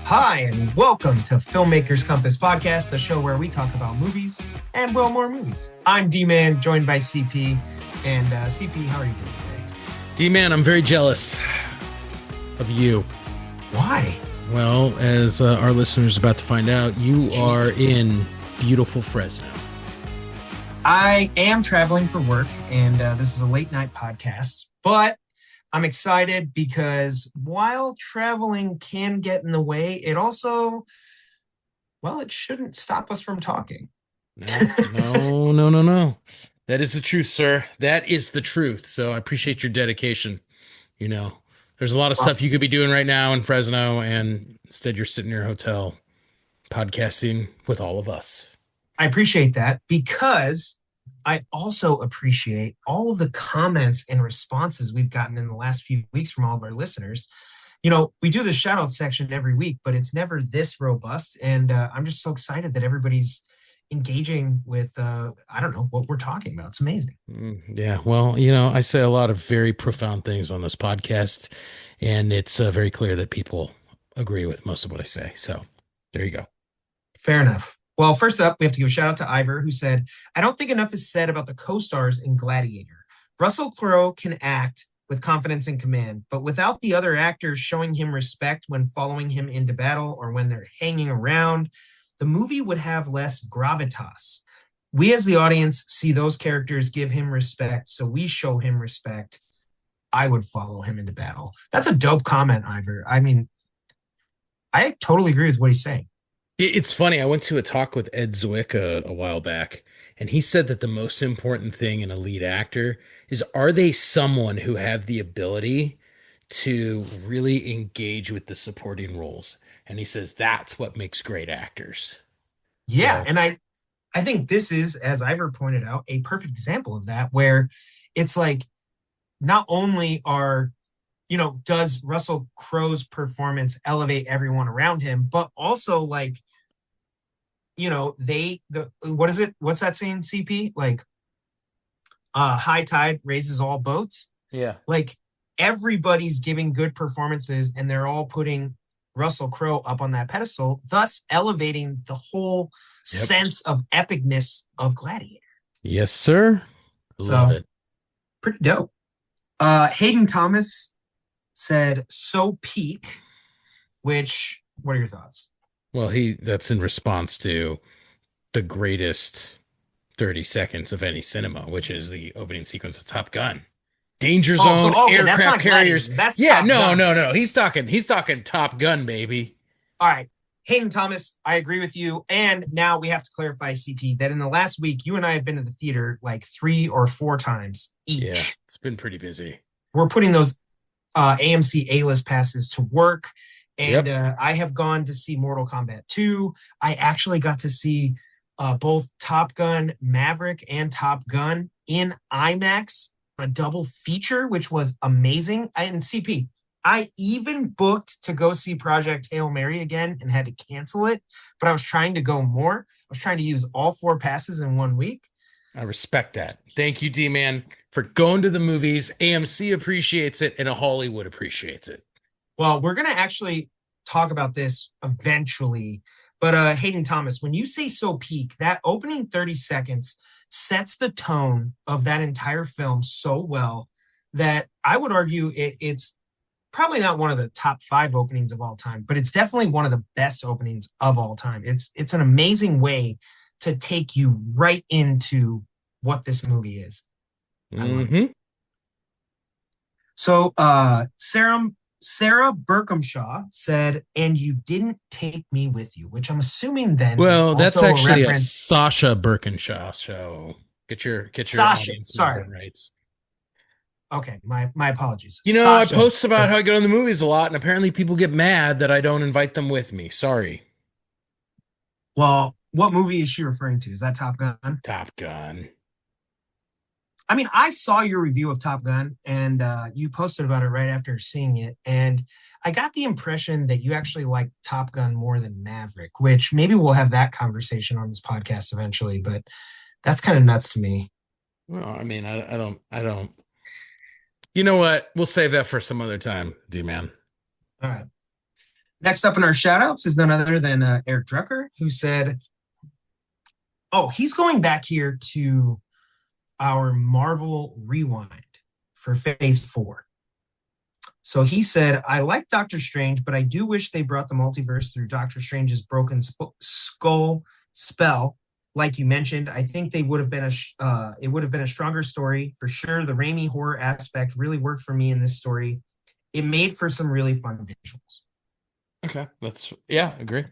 Hi, and welcome to Filmmakers Compass Podcast, the show where we talk about movies and, well, more movies. I'm D-Man, joined by CP. And CP, how are you doing today? D-Man, I'm very jealous of you. Why? Well, as our listeners are about to find out, you are in beautiful Fresno. I am traveling for work, and this is a late night podcast, but I'm excited because while traveling can get in the way, it also, well, it shouldn't stop us from talking. No. That is the truth, sir. That is the truth. So I appreciate your dedication. You know, there's a lot of stuff you could be doing right now in Fresno, and instead you're sitting in your hotel podcasting with all of us. I appreciate that because I also appreciate all of the comments and responses we've gotten in the last few weeks from all of our listeners. You know, we do the shout out section every week, but it's never this robust. And I'm just so excited that everybody's engaging with, I don't know, what we're talking about. It's amazing. Yeah, well, I say a lot of very profound things on this podcast, and it's very clear that people agree with most of what I say. So there you go. Fair enough. Well, first up, we have to give a shout out to Ivor, who said, I don't think enough is said about the co-stars in Gladiator. Russell Crowe can act with confidence and command, but without the other actors showing him respect when following him into battle or when they're hanging around, the movie would have less gravitas. We as the audience see those characters give him respect, so we show him respect. I would follow him into battle. That's a dope comment, Ivor. I mean, I totally agree with what he's saying. It's funny. I went to a talk with Ed Zwick a while back, and he said that the most important thing in a lead actor is, are they someone who have the ability to really engage with the supporting roles? And he says that's what makes great actors. Yeah, So, and I think this is, as Ivor pointed out, a perfect example of that, where it's like not only does Russell Crowe's performance elevate everyone around him, but also like, what is it? What's that saying, CP? Like, high tide raises all boats. yeah. Like everybody's giving good performances and they're all putting Russell Crowe up on that pedestal, thus elevating the whole sense of epicness of Gladiator. Yes, sir. Love it. Pretty dope. Hayden Thomas said, so peak, which, what are your thoughts? Well, that's in response to the greatest 30 seconds of any cinema, which is the opening sequence of Top Gun. Danger zone, aircraft carriers. That's Top Gun. No. He's talking Top Gun, baby. All right. Hayden Thomas, I agree with you. And now we have to clarify, CP, that in the last week, you and I have been to the theater like 3 or 4 times each. Yeah, it's been pretty busy. We're putting those AMC A-list passes to work. And I have gone to see Mortal Kombat 2. I actually got to see both Top Gun Maverick and Top Gun in IMAX, a double feature, which was amazing. And CP, I even booked to go see Project Hail Mary again and had to cancel it, but I was trying to go more. I was trying to use all 4 passes in 1 week. I respect that. Thank you, D-Man, for going to the movies. AMC appreciates it, and Hollywood appreciates it. Well, we're going to actually talk about this eventually, but Hayden Thomas, when you say so peak, that opening 30 seconds sets the tone of that entire film so well that I would argue it's probably not one of the top 5 openings of all time, but it's definitely one of the best openings of all time. It's an amazing way to take you right into what this movie is. Mm-hmm. So Sarah Berkhamshaw said, and you didn't take me with you, which I'm assuming then. Well, that's actually a reference. Sasha Birkenshaw show. Get your Sasha, audience sorry. Rights. Okay, my apologies. Sasha, I post about how I go to the movies a lot, and apparently people get mad that I don't invite them with me. Sorry. Well, what movie is she referring to? Is that Top Gun? Top Gun. I mean, I saw your review of Top Gun, and you posted about it right after seeing it, and I got the impression that you actually like Top Gun more than Maverick, which maybe we'll have that conversation on this podcast eventually, but that's kind of nuts to me. Well, I mean, I don't. You know what? We'll save that for some other time, D-Man. All right. Next up in our shout outs is none other than Eric Drucker, who said, oh, he's going back here to our Marvel Rewind for Phase 4. So he said, I like Doctor Strange, but I do wish they brought the multiverse through Doctor Strange's broken skull spell. Like you mentioned, I think they would have been it would have been a stronger story for sure. The Raimi horror aspect really worked for me in this story. It made for some really fun visuals. Okay, yeah, agree.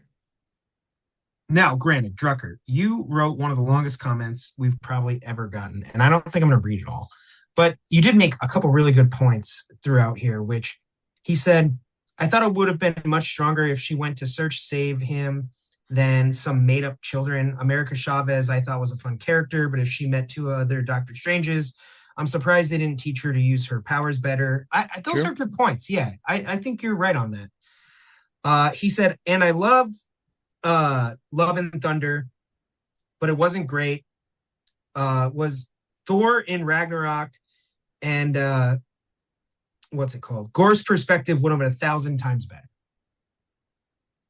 Now, granted, Drucker, you wrote one of the longest comments we've probably ever gotten, and I don't think I'm going to read it all, but you did make a couple really good points throughout here, which he said, I thought it would have been much stronger if she went to search save him than some made up children. America Chavez, I thought was a fun character, but if she met two other Doctor Stranges, I'm surprised they didn't teach her to use her powers better. Those True. are good points. Yeah, I think you're right on that. He said, and I love Love and Thunder, but it wasn't great. Was Thor in Ragnarok and what's it called? Gore's perspective would have been 1,000 times better.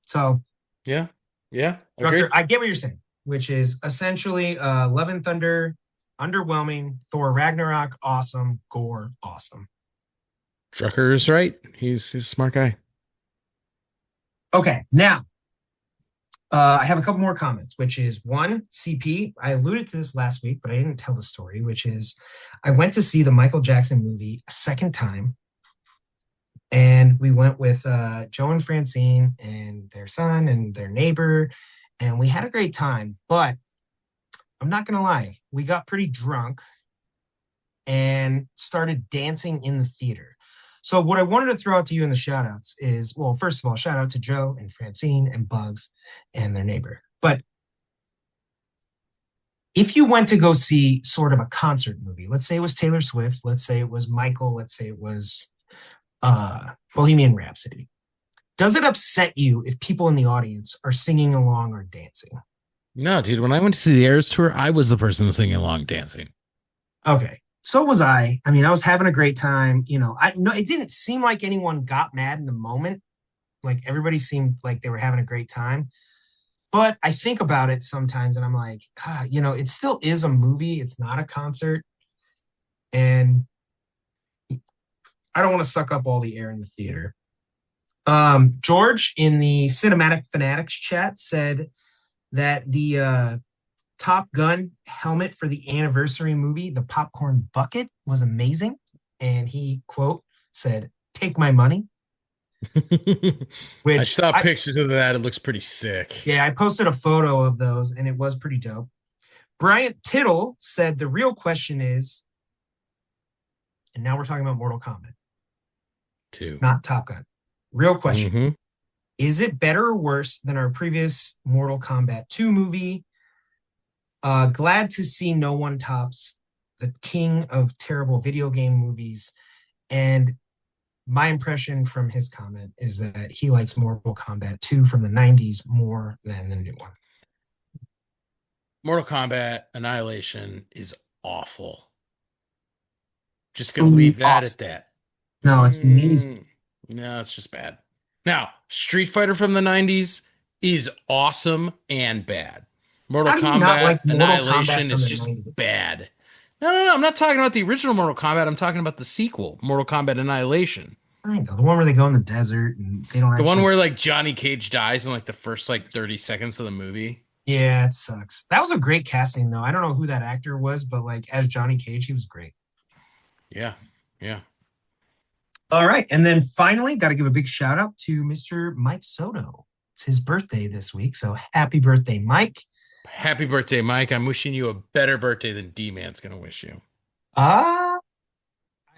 So, Yeah, yeah, Drucker, agreed. I get what you're saying, which is essentially Love and Thunder, underwhelming. Thor Ragnarok, awesome. Gore, awesome. Drucker is right. He's a smart guy. Okay, now I have a couple more comments, which is one, CP. I alluded to this last week, but I didn't tell the story, which is I went to see the Michael Jackson movie a second time. And we went with Joe and Francine and their son and their neighbor. And we had a great time. But I'm not going to lie, we got pretty drunk and started dancing in the theater. So, what I wanted to throw out to you in the shout outs is well, first of all, shout out to Joe and Francine and Bugs and their neighbor. But if you went to go see sort of a concert movie, let's say it was Taylor Swift, let's say it was Michael, let's say it was Bohemian Rhapsody, does it upset you if people in the audience are singing along or dancing? No, dude, when I went to see the Eras tour, I was the person singing along dancing. Okay. So was I. I mean, I was having a great time. I no, it didn't seem like anyone got mad in the moment. Like everybody seemed like they were having a great time. But I think about it sometimes and I'm like, God, it still is a movie. It's not a concert. And I don't want to suck up all the air in the theater. George in the Cinematic Fanatics chat said that the Top Gun helmet for the anniversary movie, the popcorn bucket, was amazing. And he, quote, said, take my money, I which saw pictures of that. It looks pretty sick. yeah, I posted a photo of those and it was pretty dope. Bryant Tittle said the real question is, and now we're talking about Mortal Kombat, Too. not Top Gun. Real question. Mm-hmm. Is it better or worse than our previous Mortal Kombat 2 movie? Glad to see no one tops the king of terrible video game movies. And my impression from his comment is that he likes Mortal Kombat 2 from the 90s more than the new one. Mortal Kombat Annihilation is awful. Just gonna leave that at Awesome. that. No, it's amazing. No, it's just bad. Now, Street Fighter from the 90s is awesome and bad. Mortal How do you not Kombat like Mortal Kombat Annihilation from is the just 90s? bad. No. I'm not talking about the original Mortal Kombat. I'm talking about the sequel, Mortal Kombat Annihilation. I know, the one where they go in the desert and they don't The one actually. where like Johnny Cage dies in like the first like 30 seconds of the movie. Yeah, it sucks. That was a great casting, though. I don't know who that actor was, but like as Johnny Cage, he was great. Yeah. Yeah. All right. And then finally, got to give a big shout out to Mr. Mike Soto. It's his birthday this week. So happy birthday, Mike. Happy birthday, Mike. I'm wishing you a better birthday than D-Man's gonna wish you. Uh,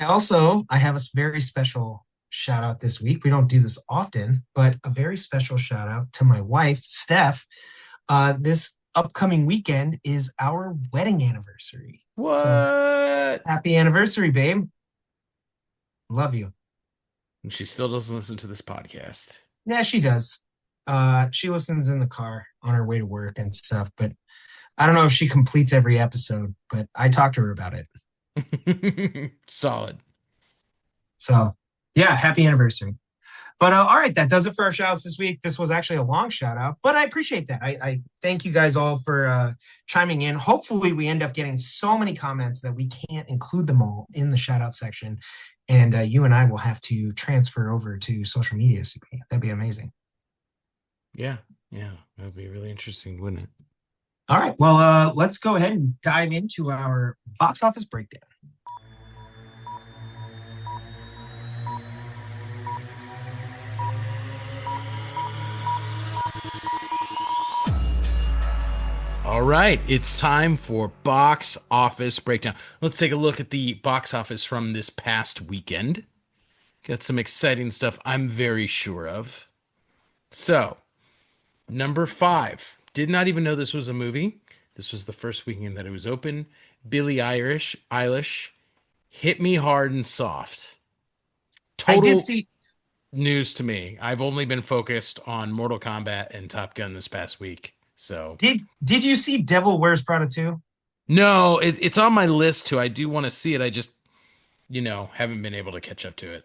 I have a very special shout out this week. We don't do this often, but a very special shout out to my wife, Steph. This upcoming weekend is our wedding anniversary. So What? happy anniversary, babe. Love you. And she still doesn't listen to this podcast. Yeah, she does. She listens in the car on her way to work and stuff, but I don't know if she completes every episode, but I talk to her about it. Solid. So, yeah, happy anniversary. But all right, that does it for our shout outs this week. This was actually a long shout out, but I appreciate that. I thank you guys all for chiming in. Hopefully, we end up getting so many comments that we can't include them all in the shout out section. And you and I will have to transfer over to social media. That'd be amazing. Yeah, yeah, that would be really interesting, wouldn't it? All right. Well, let's go ahead and dive into our box office breakdown. All right, it's time for box office breakdown. Let's take a look at the box office from this past weekend. Got some exciting stuff I'm very sure of. So, number five. Did not even know this was a movie. This was the first weekend that it was open. Eilish, Hit Me Hard and Soft. I did Total see. news to me. I've only been focused on Mortal Kombat and Top Gun this past week. So, Did you see Devil Wears Prada 2? no, it's on my list too. I do want to see it. I just, haven't been able to catch up to it.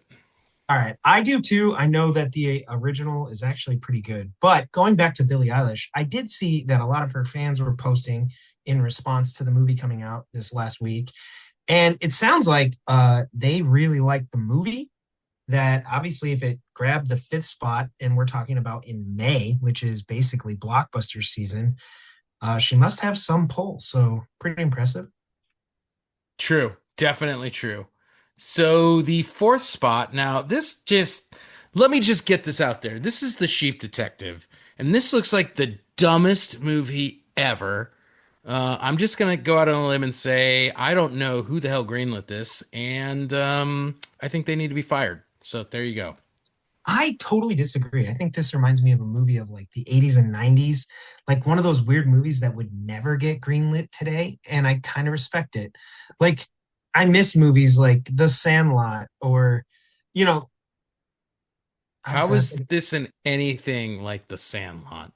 All right, I do too. I know that the original is actually pretty good. But going back to Billie Eilish, I did see that a lot of her fans were posting in response to the movie coming out this last week. And it sounds like they really liked the movie. That obviously, if it grabbed the fifth spot, and we're talking about in May, which is basically blockbuster season, she must have some pull. So pretty impressive. True, definitely true. So the fourth spot, now let me just get this out there. This is The Sheep Detective, and this looks like the dumbest movie ever. I'm just gonna go out on a limb and say I don't know who the hell greenlit this, and I think they need to be fired. So there you go. I totally disagree. I think this reminds me of a movie of like the 80s and 90s, like one of those weird movies that would never get greenlit today. And I kind of respect it. Like, I miss movies like The Sandlot or, you know, How obviously, is this in anything like The Sandlot?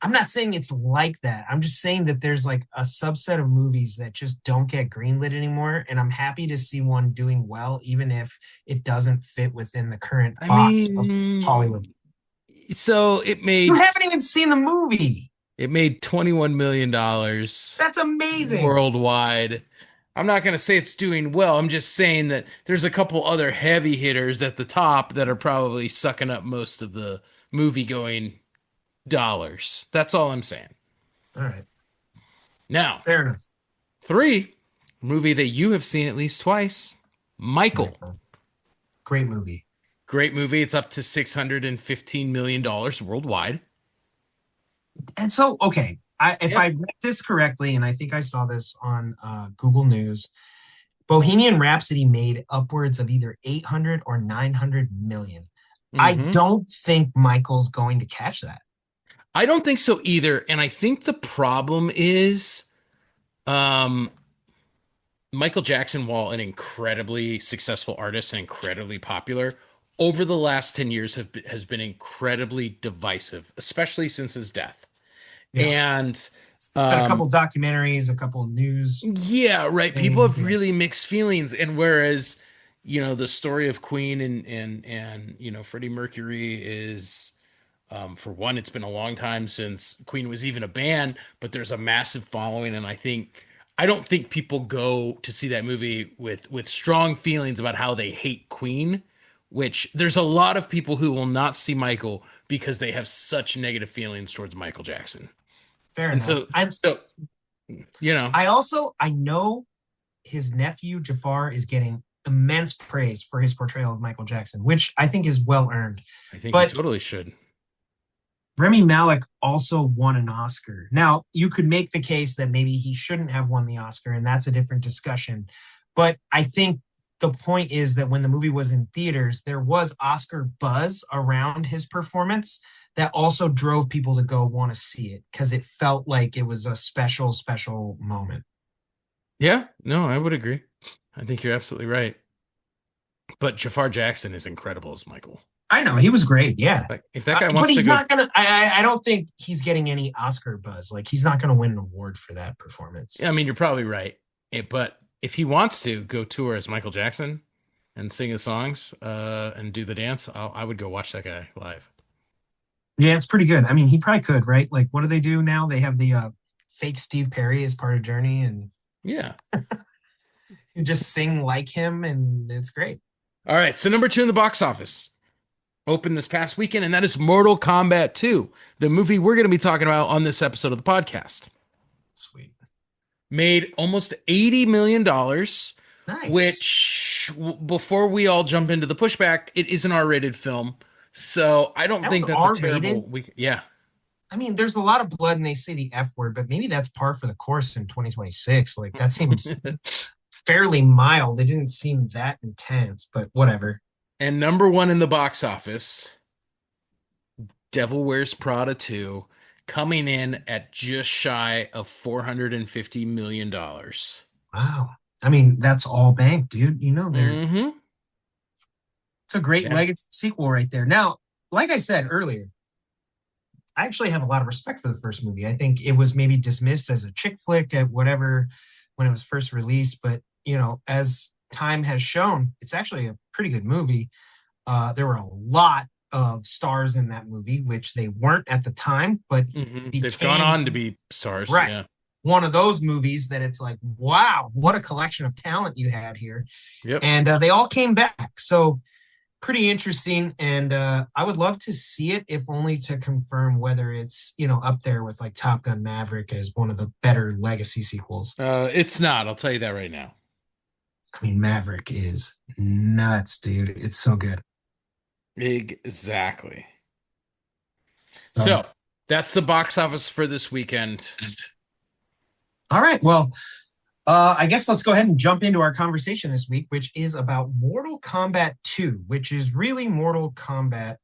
I'm not saying it's like that. I'm just saying that there's like a subset of movies that just don't get greenlit anymore. And I'm happy to see one doing well, even if it doesn't fit within the current I box of mean, Hollywood. so You haven't even seen the movie. it made $21 million That's amazing. worldwide. I'm not going to say it's doing well. I'm just saying that there's a couple other heavy hitters at the top that are probably sucking up most of the movie going dollars. That's all I'm saying. All right. Now, Fair enough. three, movie that you have seen at least twice, Michael. Michael. Great movie. Great movie. It's up to $615 million worldwide. And so, okay, if I Yep. read this correctly, and I think I saw this on Google News, Bohemian Rhapsody made upwards of either 800 or 900 million. I Hmm. don't think Michael's going to catch that. I don't think so either. And I think the problem is um, Michael Jackson, while an incredibly successful artist and incredibly popular, over the last 10 years has been incredibly divisive, especially since his death. Yeah. And Had a um, couple documentaries, a couple news yeah, right. People things. have Yeah. really mixed feelings. And whereas, the story of Queen and Freddie Mercury is for one, it's been a long time since Queen was even a band, but there's a massive following, and I don't think people go to see that movie with strong feelings about how they hate Queen, which there's a lot of people who will not see Michael because they have such negative feelings towards Michael Jackson. Fair And enough. so, you know, I know his nephew Jafar is getting immense praise for his portrayal of Michael Jackson, which I think is well earned. I think he But totally should. Remy Malek also won an Oscar. Now, you could make the case that maybe he shouldn't have won the Oscar, and that's a different discussion. But I think the point is that when the movie was in theaters, there was Oscar buzz around his performance that also drove people to go want to see it because it felt like it was a special, special moment. Yeah, no, I would agree. I think you're absolutely right. But Jafar Jackson is incredible as Michael. I know he was great, yeah. Like, if that guy But wants to he's go, not gonna. I don't think he's getting any Oscar buzz. Like he's not gonna win an award for that performance. I mean, you're probably right. But if he wants to go tour as Michael Jackson, and sing his songs and do the dance, I would go watch that guy live. Yeah, it's pretty good. I mean, he probably could, right? Like, what do they do now? They have the fake Steve Perry as part of Journey, and Yeah. you just sing like him, and it's great. All right. So number two in the box office opened this past weekend, and that is Mortal Kombat 2, the movie we're going to be talking about on this episode of the podcast. Sweet. Made almost $80 million, Nice. which before we all jump into the pushback, it is an R-rated film. So I don't That was think that's a R-rated. terrible week. Yeah. I mean, there's a lot of blood and they say the F word, but maybe that's par for the course in 2026. Like that seems fairly mild. It didn't seem that intense, but whatever. And number one in the box office, Devil Wears Prada 2, coming in at just shy of $450 million. Wow. I mean, that's all bank, dude. You know, Mm-hmm. it's a great Yeah. legacy sequel right there. Now, like I said earlier, I actually have a lot of respect for the first movie. I think it was maybe dismissed as a chick flick at whatever when it was first released, but you know, as time has shown, it's actually a pretty good movie. There were a lot of stars in that movie, which they weren't at the time, but Mm-hmm. They've gone became on to be stars. right Yeah. one of those movies that it's like, wow, what a collection of talent you had here, Yep. and they all came back. So pretty interesting, and I would love to see it, if only to confirm whether it's up there with like Top Gun Maverick as one of the better legacy sequels. It's not. I'll tell you that right now. I mean, Maverick is nuts, dude. It's so good. Exactly. So, So that's the box office for this weekend. all right, well, I guess let's go ahead and jump into our conversation this week, which is about Mortal Kombat 2, which is really Mortal Kombat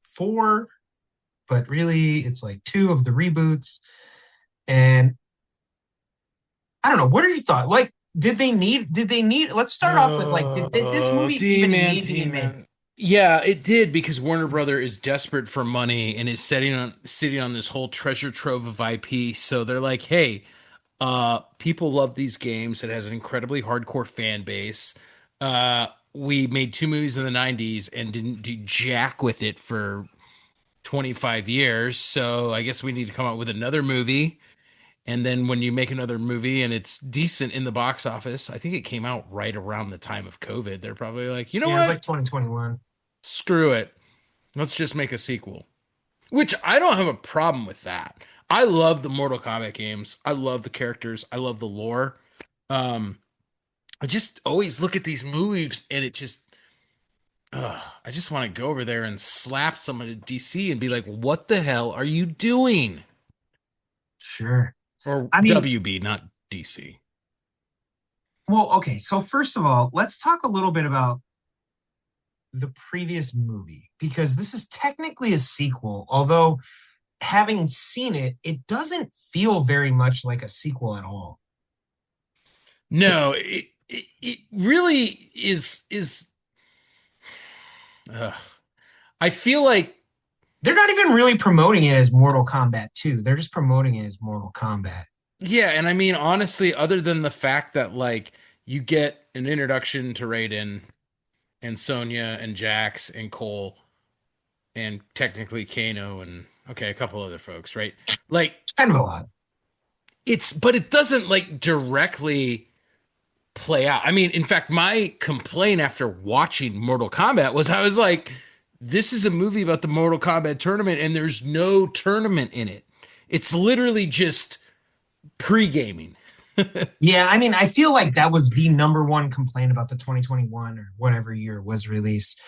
4, but really it's like two of the reboots. And I don't know, what are your thoughts? Like, let's start off with like, did this movie even D-Man, need to be made? D-Man. Yeah, it did because Warner Brother is desperate for money and is sitting on this whole treasure trove of IP. So they're like, hey, people love these games. It has an incredibly hardcore fan base. We made two movies in the 90s and didn't do jack with it for 25 years. So I guess we need to come out with another movie. And then when you make another movie and it's decent in the box office, I think it came out right around the time of COVID. They're probably like, you know Yeah, it's what? like 2021. Screw it. Let's just make a sequel. Which I don't have a problem with that. I love the Mortal Kombat games. I love the characters. I love the lore. Um, I just always look at these movies and it just, I just want to go over there and slap someone at DC and be like, what the hell are you doing? Sure. Or I mean, WB, not DC. well, okay. So first of all, let's talk a little bit about the previous movie because this is technically a sequel, although having seen it, it doesn't feel very much like a sequel at all. No, it really is. Uh, I feel like They're not even really promoting it as Mortal Kombat 2. They're just promoting it as Mortal Kombat. yeah, and I mean honestly, other than the fact that like you get an introduction to Raiden and Sonya and Jax and Cole and technically Kano and okay, a couple other folks, right? Like It's kind of a lot. but it doesn't like directly play out. I mean, in fact, my complaint after watching Mortal Kombat was I was like, this is a movie about the Mortal Kombat tournament, and there's no tournament in it. It's literally just pre-gaming. Yeah, I mean, I feel like that was the number one complaint about the 2021 or whatever year it was released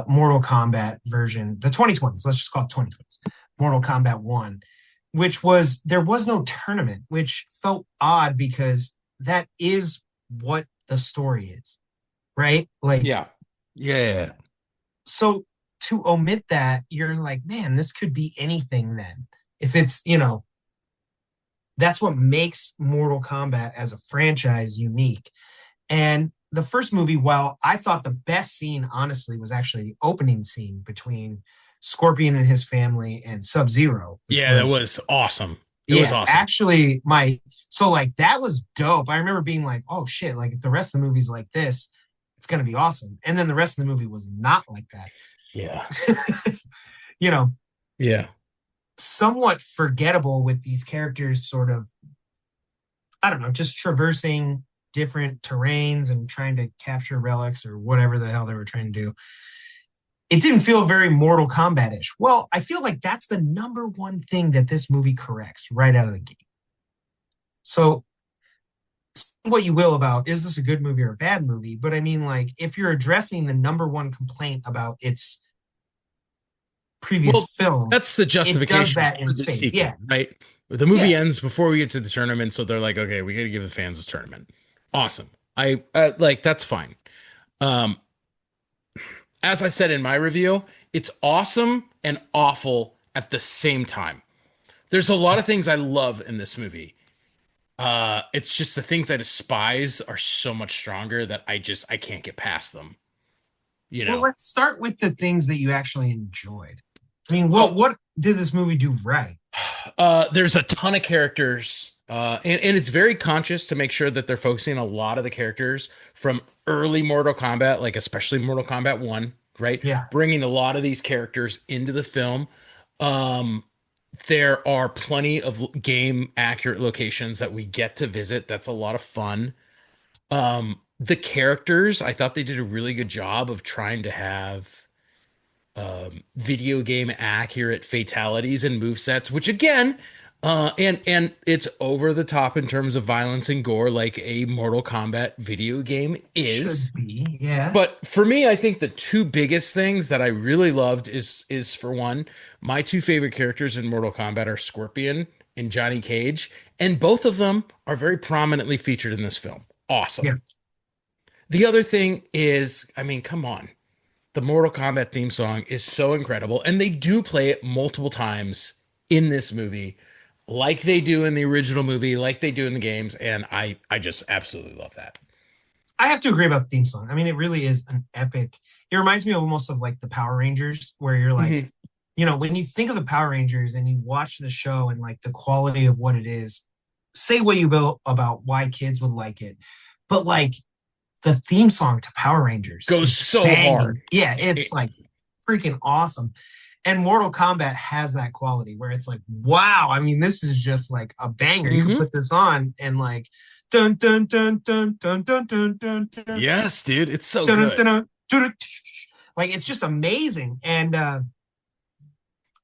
Mortal Kombat version, the 2020s, let's just call it 2020s, Mortal Kombat 1, which was there was no tournament, which felt odd because that is what the story is, right? Like, Yeah. Yeah. so to omit that, you're like, man, this could be anything then. If it's, that's what makes Mortal Kombat as a franchise unique. And the first movie, while I thought the best scene, honestly, was actually the opening scene between Scorpion and his family and Sub Zero, which Yeah, that was, was awesome. It was yeah, awesome. actually, so like that was dope. I remember being like, oh shit, like if the rest of the movie's like this, it's going to be awesome. And then the rest of the movie was not like that. Yeah. You know, Yeah. somewhat forgettable with these characters sort of, I don't know, just traversing different terrains and trying to capture relics or whatever the hell they were trying to do. It didn't feel very Mortal Kombat ish. Well, I feel like that's the number one thing that this movie corrects right out of the gate. So, what you will about is this a good movie or a bad movie? But I mean, like, if you're addressing the number one complaint about its previous Well, film, that's the it does justification that in for the spades. Yeah. sequel, right? The movie Yeah. ends before we get to the tournament, so they're like, okay, we got to give the fans a tournament. Awesome. I like that's fine. Um, as I said in my review, it's awesome and awful at the same time. There's a lot of things I love in this movie. It's just the things I despise are so much stronger that I can't get past them. You Well, know. let's start with the things that you actually enjoyed. I mean, what Well, what did this movie do right? there's a ton of characters, and it's very conscious to make sure that they're focusing a lot of the characters from early Mortal Kombat, like especially Mortal Kombat 1, right? Yeah. Bringing a lot of these characters into the film. Um, there are plenty of game accurate locations that we get to visit. That's a lot of fun. The characters, I thought they did a really good job of trying to have video game accurate fatalities and move sets, which again, and it's over the top in terms of violence and gore, like a Mortal Kombat video game is. Should be. Yeah. But for me, I think the two biggest things that I really loved is for one, my two favorite characters in Mortal Kombat are Scorpion and Johnny Cage, and both of them are very prominently featured in this film. Yeah. Awesome. The other thing is, I mean, come on. The Mortal Kombat theme song is so incredible, and they do play it multiple times in this movie, like they do in the original movie, like they do in the games, and I just absolutely love that. I have to agree about the theme song. I mean, it really is an epic. It reminds me almost of like the Power Rangers, where you're like, Hmm. when you think of the Power Rangers and you watch the show and like the quality of what it is, say what you will about why kids would like it, but like the theme song to Power Rangers Goes is so hard. banging. Yeah, it's It, like freaking awesome. And Mortal Kombat has that quality where it's like, wow, I mean, this is just like a banger. You could hmm put this on and like dun dun dun dun dun dun dun dun dun Yes, dude, it's so dun good. dun dun dun. Like it's just amazing. And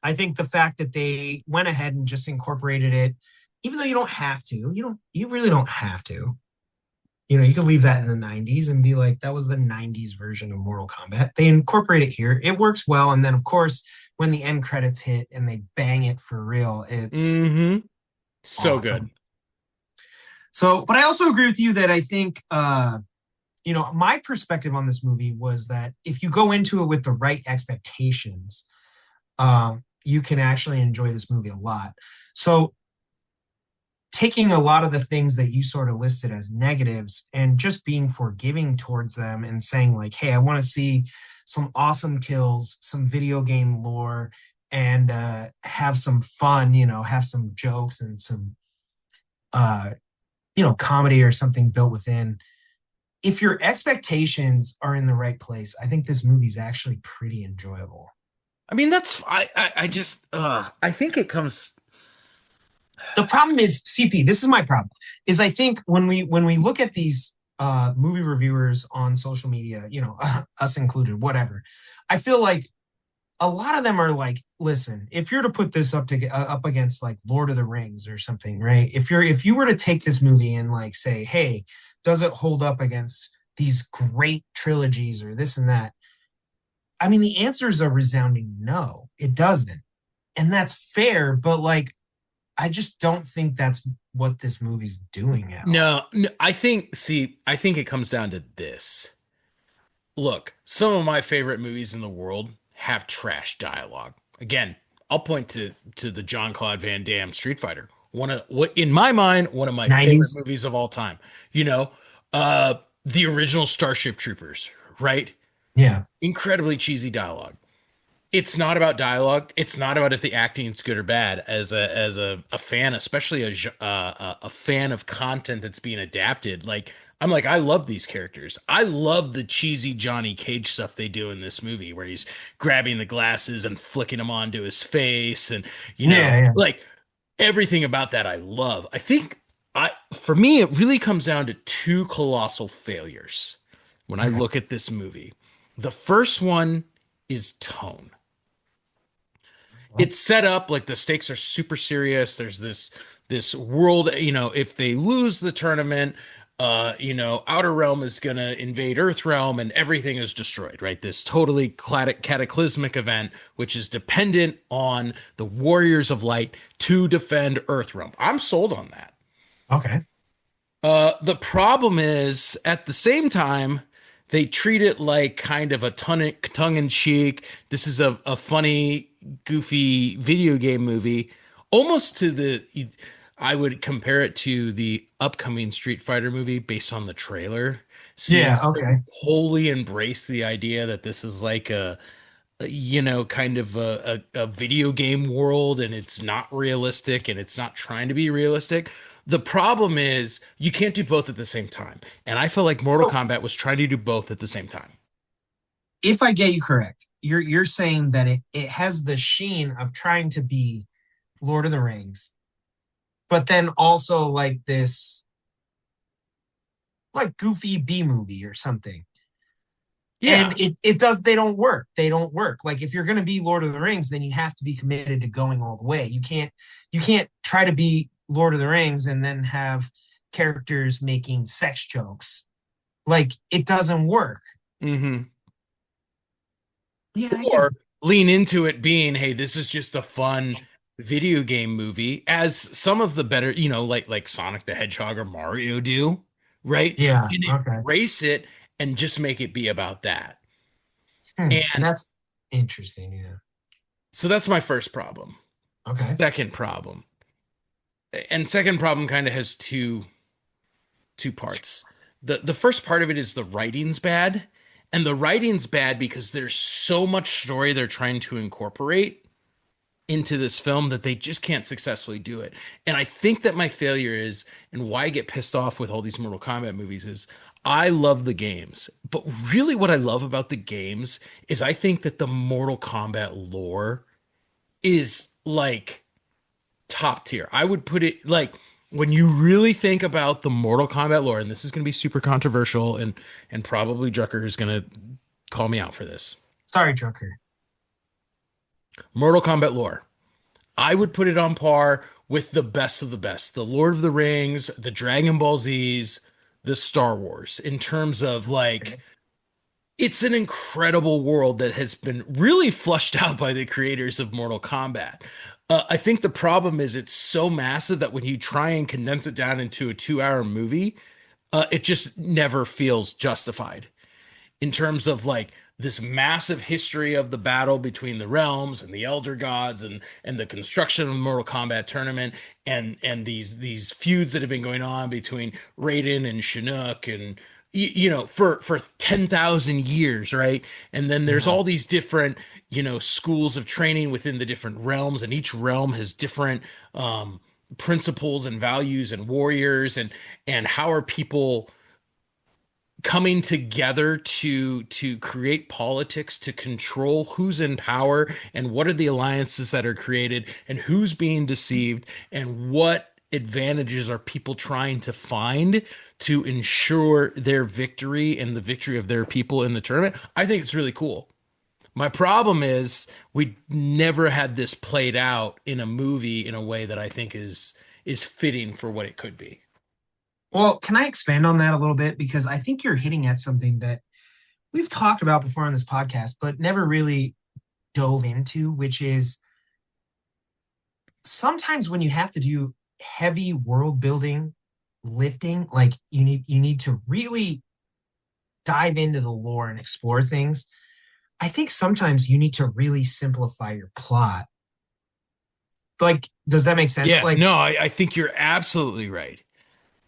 I think the fact that they went ahead and just incorporated it, even though you don't have to, you really don't have to. You could leave that in the 90s and be like, that was the 90s version of Mortal Kombat. They incorporate it here. It works well. And then, of course, when the end credits hit and they bang it for real, it's Hmm. So good. awesome. So, but I also agree with you that I think, my perspective on this movie was that if you go into it with the right expectations, you can actually enjoy this movie a lot. So, taking a lot of the things that you sort of listed as negatives and just being forgiving towards them and saying like, hey, I want to see some awesome kills, some video game lore, and have some fun, have some jokes and some comedy or something built within. If your expectations are in the right place, I think this movie's actually pretty enjoyable. I mean, that's I just I think it comes. The problem is CP. This is my problem. Is I think when we look at these movie reviewers on social media, us included, whatever, I feel like a lot of them are like, listen, if you're to put this up against like Lord of the Rings or something, right? If you were to take this movie and like say, hey, does it hold up against these great trilogies or this and that? I mean, the answer is a resounding no. It doesn't, and that's fair. But like, I just don't think that's what this movie's doing at all. No, no, I think it comes down to this. Look, some of my favorite movies in the world have trash dialogue. Again, I'll point to the John Claude Van Damme Street Fighter. One of what in my mind, one of my favorite 90s? movies of all time. You know, the original Starship Troopers, right? Yeah. Incredibly cheesy dialogue. It's not about dialogue. It's not about if the acting is good or bad. As a fan, especially a fan of content that's being adapted, like I'm like, I love these characters. I love the cheesy Johnny Cage stuff they do in this movie where he's grabbing the glasses and flicking them onto his face and Yeah, yeah. like everything about that I love. I think for me it really comes down to two colossal failures when I Okay. look at this movie. The first one is tone. It's set up like the stakes are super serious. There's this world, if they lose the tournament, Outer Realm is gonna invade Earth Realm and everything is destroyed, right? This totally cataclysmic event, which is dependent on the Warriors of Light to defend Earth Realm. I'm sold on that. Okay. The problem is, at the same time, they treat it like kind of a tongue-in-cheek. This is a funny, goofy video game movie, almost to I would compare it to the upcoming Street Fighter movie based on the trailer. Yeah, Seems to okay. wholly embrace the idea that this is like kind of a video game world and it's not realistic and it's not trying to be realistic. The problem is you can't do both at the same time. And I feel like Mortal So Kombat was trying to do both at the same time. if I get you correct, you're saying that it has the sheen of trying to be Lord of the Rings, but then also like this like goofy B movie or something. And Yeah. it does they don't work. They don't work. Like if you're gonna be Lord of the Rings, then you have to be committed to going all the way. You can't try to be Lord of the Rings and then have characters making sex jokes. Like it doesn't work. Hmm. Yeah, I get Or lean into it being, hey, this is just a fun video game movie, as some of the better, like Sonic the Hedgehog or Mario do, right? yeah, And okay. embrace it and just make it be about that. And That's interesting, yeah. so that's my first problem. Okay. Second problem. And second problem kind of has two parts. The first part of it is the writing's bad. And the writing's bad because there's so much story they're trying to incorporate into this film that they just can't successfully do it. And I think that my failure is, and why I get pissed off with all these Mortal Kombat movies is I love the games. But really what I love about the games is I think that the Mortal Kombat lore is like top tier. I would put it like when you really think about the Mortal Kombat lore, and this is going to be super controversial, and probably Drucker is going to call me out for this. Sorry, Joker. Mortal Kombat lore. I would put it on par with the best of the best, the Lord of the Rings, the Dragon Ball Z's, the Star Wars, in terms of like it's an incredible world that has been really flushed out by the creators of Mortal Kombat. I think the problem is it's so massive that when you try and condense it down into a 2 hour movie, it just never feels justified in terms of like this massive history of the battle between the realms and the elder gods and the construction of the Mortal Kombat tournament and these feuds that have been going on between Raiden and Chinook and for 10,000 years, right? And then there's Yeah. all these different schools of training within the different realms, and each realm has different principles and values and warriors, and how are people coming together to create politics to control who's in power and what are the alliances that are created and who's being deceived and what advantages are people trying to find to ensure their victory and the victory of their people in the tournament. I think it's really cool. My problem is we never had this played out in a movie in a way that I think is fitting for what it could be. Well, can I expand on that a little bit? Because I think you're hitting at something that we've talked about before on this podcast, but never really dove into, which is sometimes when you have to do heavy world building lifting, like you need to really dive into the lore and explore things. I think sometimes you need to really simplify your plot. Like, does that make sense? Yeah, no, I think you're absolutely right.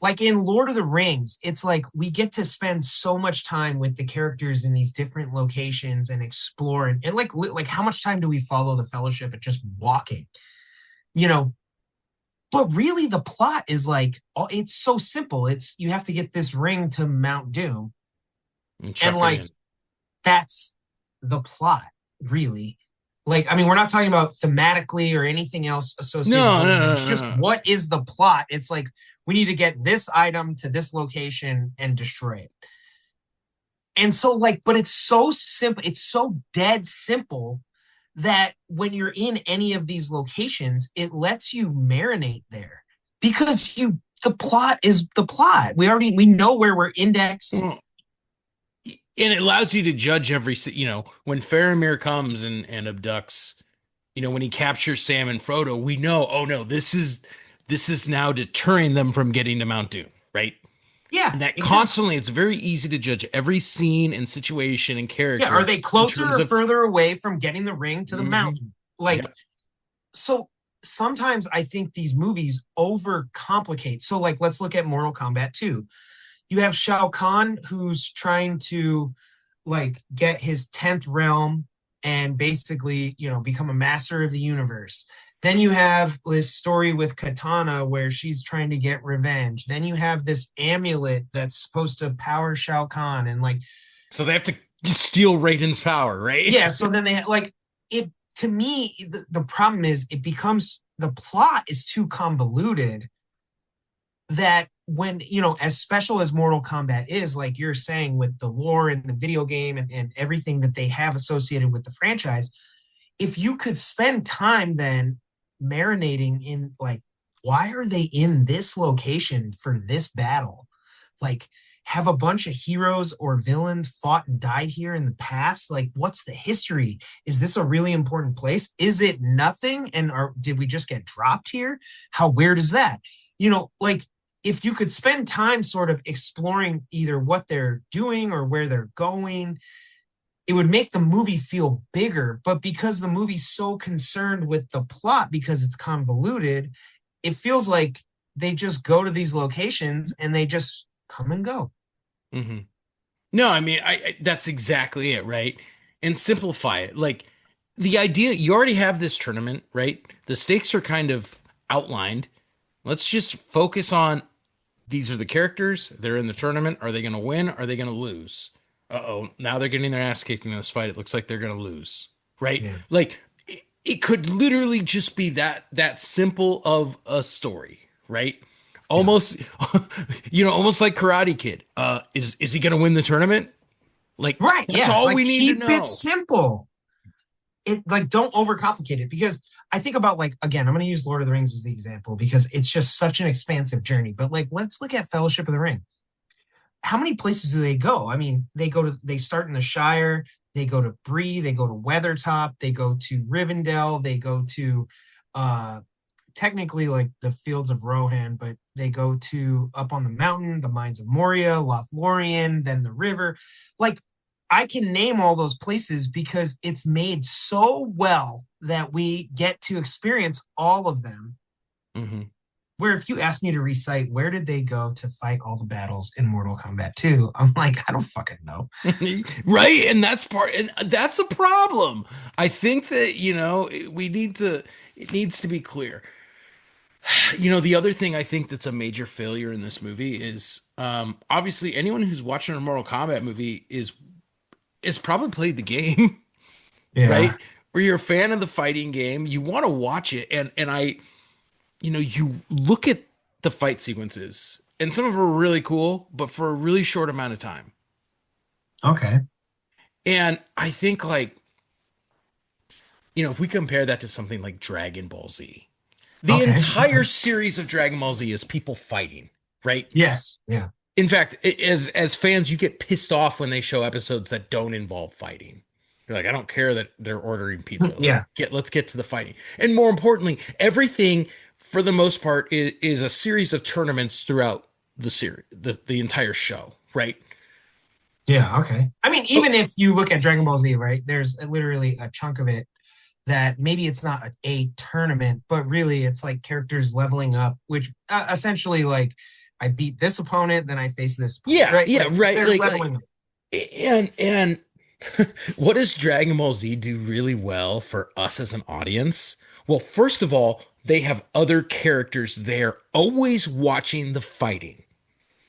Like in Lord of the Rings, it's like we get to spend so much time with the characters in these different locations and explore and like how much time do we follow the fellowship at just walking? You know, But really, the plot is like, it's so simple. It's you have to get this ring to Mount Doom, And and chuck it like in. that's the plot, really. Like, I mean, we're not talking about thematically or anything else associated No, with no, it. no, It's no, just no. what is the plot? It's like we need to get this item to this location and destroy it. And so, like, but it's so simple, it's so dead simple that when you're in any of these locations, it lets you marinate there because the plot is the plot. We know where we're indexed. Well, and it allows you to judge when Faramir comes and abducts, when he captures Sam and Frodo, we know, oh no, this is now deterring them from getting to Mount Doom, right? Yeah, And that exactly. constantly, it's very easy to judge every scene and situation and Yeah, are character they in closer terms or of, further away from getting the ring to the mhm, mountain? Like, yep. so sometimes I think these movies overcomplicate. So, like, let's look at Mortal Kombat 2. You have Shao Kahn who's trying to like get his 10th realm and basically, become a master of the universe. Then you have this story with Katana where she's trying to get revenge. Then you have this amulet that's supposed to power Shao Kahn and like So they have to steal Raiden's power, right? yeah, so then they like it to me the problem is it becomes the plot is too convoluted that when as special as Mortal Kombat is, like you're saying, with the lore and the video game and everything that they have associated with the franchise, if you could spend time then marinating in like why are they in this location for this battle, like have a bunch of heroes or villains fought and died here in the past, like what's the history, is this a really important place, is it nothing, and did we just get dropped here, how weird is that, like if you could spend time sort of exploring either what they're doing or where they're going, it would make the movie feel bigger. But because the movie's so concerned with the plot because it's convoluted, it feels like they just go to these locations and they just come and go. hmm No, I mean, that's exactly it, right? And simplify it. Like the idea, you already have this tournament, right? The stakes are kind of outlined. Let's just focus on these are the characters. They're in the tournament. Are they going to win? Are they going to lose? Uh-oh. Now they're getting their ass kicked in this fight. It looks like they're going to lose. Right? Yeah. Like it could literally just be that simple of a story, right? Yeah. Almost almost like Karate Kid. Is he going to win the tournament? Like Right. that's Yeah. all Like we need to keep it know. simple. It like don't overcomplicate it because I think about like again, I'm going to use Lord of the Rings as the example because it's just such an expansive journey. But like, let's look at Fellowship of the Ring. How many places do they go? I mean, they start in the Shire, they go to Bree, they go to Weathertop, they go to Rivendell, they go to uh technically like the fields of Rohan, but they go to up on the mountain, the mines of Moria, Lothlorien, then the river. Like I can name all those places because it's made so well that we get to experience all of them. hmm Where if you ask me to recite where did they go to fight all the battles in Mortal Kombat 2, I'm like, I don't fucking know. Right? And that's a problem. I think that, we need to it needs to be clear. The other thing I think that's a major failure in this movie is obviously anyone who's watching a Mortal Kombat movie is probably played the game, Yeah. right? Or you're a fan of the fighting game, you want to watch it, and you look at the fight sequences, and some of them are really cool, but for a really short amount of time. Okay. And I think like, if we compare that to something like Dragon Ball Z, the Okay. entire series of Dragon Ball Z is people fighting, right? Yes. Yeah. In fact, as fans, you get pissed off when they show episodes that don't involve fighting. You're like, I don't care that they're ordering pizza. Like, Yeah. let's get to the fighting. And more importantly, everything for the most part is a series of tournaments throughout the series, the entire show, right? Yeah. Okay. I mean, Oh, even if you look at Dragon Ball Z, right, there's literally a chunk of it that maybe it's not a tournament, but really it's like characters leveling up, which essentially like I beat this opponent, then I face this opponent, yeah, right? yeah, Like right. they're Like leveling up. and what does Dragon Ball Z do really well for us as an audience? Well, first of all, they have other characters there always watching the fighting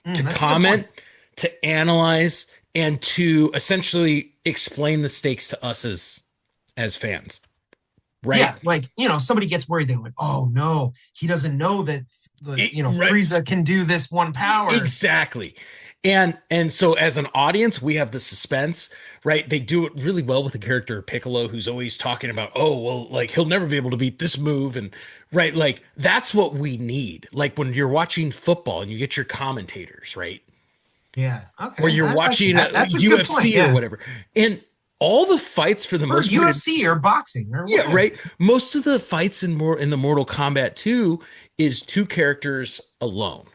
to That's a good comment, point. to analyze, and to essentially explain the stakes to us as fans, Yeah, right? like, somebody gets worried. They're like, oh no, he doesn't know that Right. Frieza can do this one power. Exactly. And so as an audience, we have the suspense, right? They do it really well with the character Piccolo, who's always talking about, oh, well, like he'll never be able to beat this move. And right, like that's what we need. Like when you're watching football and you get your commentators, right? Yeah. Or Okay. you're I like watching that. That's a good point. UFC or Yeah. whatever. And all the fights for the Or most part in UFC or boxing or yeah, whatever. right. Most of the fights in the Mortal Kombat 2 is two characters alone.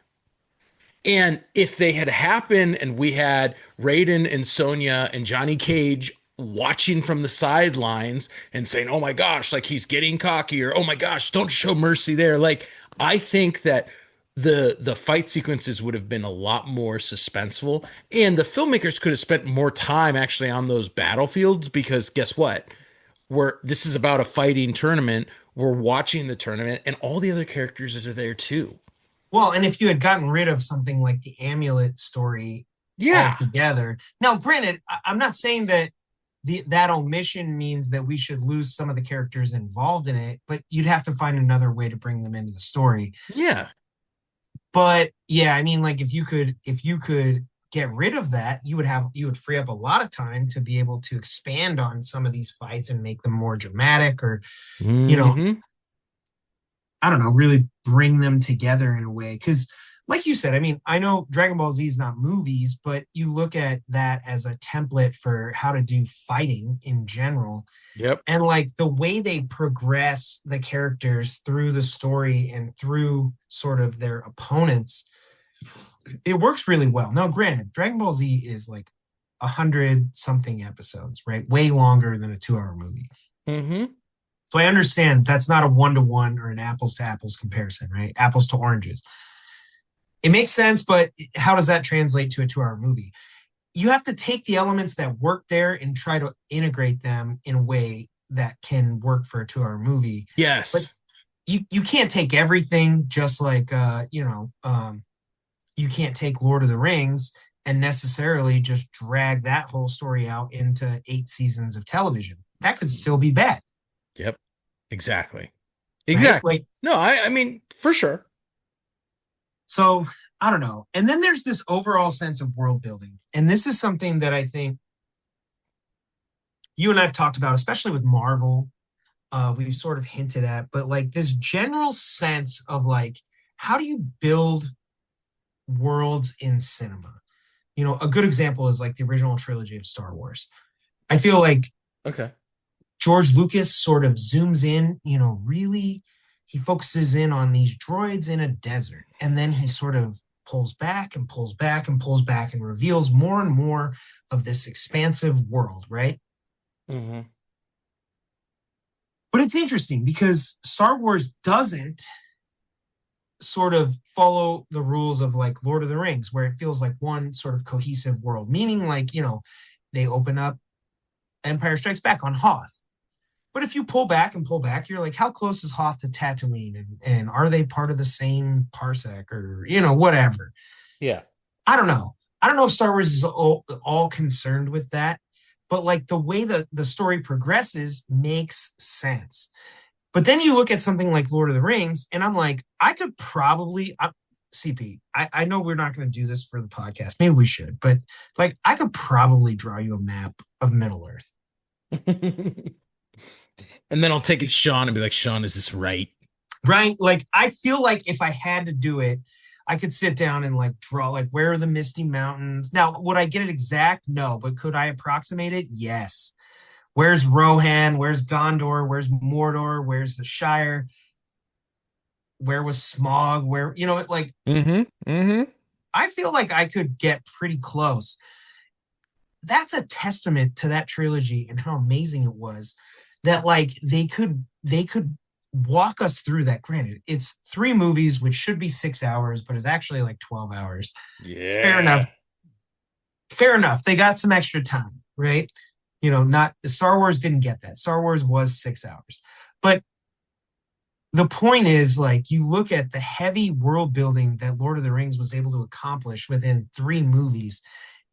And if they had happened and we had Raiden and Sonya and Johnny Cage watching from the sidelines and saying, "Oh my gosh, like he's getting cocky," or "Oh my gosh, don't show mercy there." Like I think that the fight sequences would have been a lot more suspenseful, and the filmmakers could have spent more time actually on those battlefields because guess what? This is about a fighting tournament. We're watching the tournament, and all the other characters are there too. Well, and if you had gotten rid of something like the amulet story Yeah. altogether. Now, granted, I'm not saying that that omission means that we should lose some of the characters involved in it, but you'd have to find another way to bring them into the story. Yeah. But yeah, I mean, like if you could get rid of that, you would free up a lot of time to be able to expand on some of these fights and make them more dramatic, or you know Hmm. I don't know, really bring them together in a way. Because, like you said, I mean, I know Dragon Ball Z is not movies, but you look at that as a template for how to do fighting in general. Yep. And like the way they progress the characters through the story and through sort of their opponents, it works really well. Now, granted, Dragon Ball Z is like 100 something episodes, right? Way longer than a 2 hour movie. Hmm. So I understand that's not a 1-to-1 or an apples to apples comparison, right? Apples to oranges. It makes sense, but how does that translate to a 2 hour movie? You have to take the elements that work there and try to integrate them in a way that can work for a 2 hour movie. But Yes. you can't take everything, just like you can't take Lord of the Rings and necessarily just drag that whole story out into 8 seasons of television. That could still be bad, Yep. Exactly. right? Exactly. Like, No, I mean, for sure. so I don't know. And then there's this overall sense of world building. And this is something that I think you and I have talked about, especially with Marvel. We've sort of hinted at, but like this general sense of like, how do you build worlds in cinema? A good example is like the original trilogy of Star Wars. I feel like Okay. George Lucas sort of zooms in, really, he focuses in on these droids in a desert. And then he sort of pulls back and pulls back and pulls back and reveals more and more of this expansive world, right? Hmm. But it's interesting because Star Wars doesn't sort of follow the rules of like Lord of the Rings, where it feels like one sort of cohesive world, meaning like, they open up Empire Strikes Back on Hoth. But if you pull back and pull back, you're like, how close is Hoth to Tatooine? And are they part of the same parsec, or, whatever? Yeah. I don't know. I don't know if Star Wars is all concerned with that, but like the way the story progresses makes sense. But then you look at something like Lord of the Rings, and I'm like, I could probably, CP, I know we're not going to do this for the podcast. Maybe we should, but like, I could probably draw you a map of Middle Earth. And then I'll take it, Sean, and be like, Sean, is this right? Right? Like, I feel like if I had to do it, I could sit down and like draw, like, where are the Misty Mountains? Now, would I get it exact? No, but could I approximate it? Yes. Where's Rohan? Where's Gondor? Where's Mordor? Where's the Shire? Where was Smog? Where, like, Hmm. Hmm. I feel like I could get pretty close. That's a testament to that trilogy and how amazing it was, that like they could walk us through that. Granted, it's 3 movies, which should be 6 hours, but it's actually like 12 hours. Fair enough. Yeah. Fair enough. They got some extra time, right? Not Star Wars didn't get that. Star Wars was 6 hours. But the point is, like, you look at the heavy world building that Lord of the Rings was able to accomplish within 3 movies.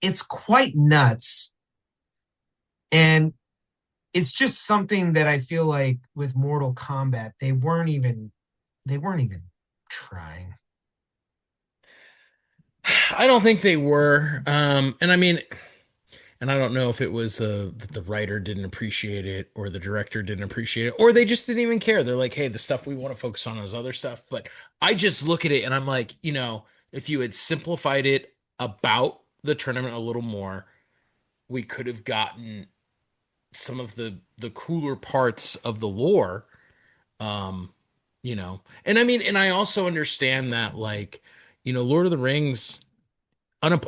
It's quite nuts. And it's just something that I feel like with Mortal Kombat, they weren't even trying. I don't think they were. And I mean, and I don't know if it was that the writer didn't appreciate it or the director didn't appreciate it or they just didn't even care. They're like, hey, the stuff we want to focus on is other stuff. But I just look at it and I'm like, if you had simplified it about the tournament a little more, we could have gotten some of the cooler parts of the lore. Um, and I mean, and I also understand that like, Lord of the Rings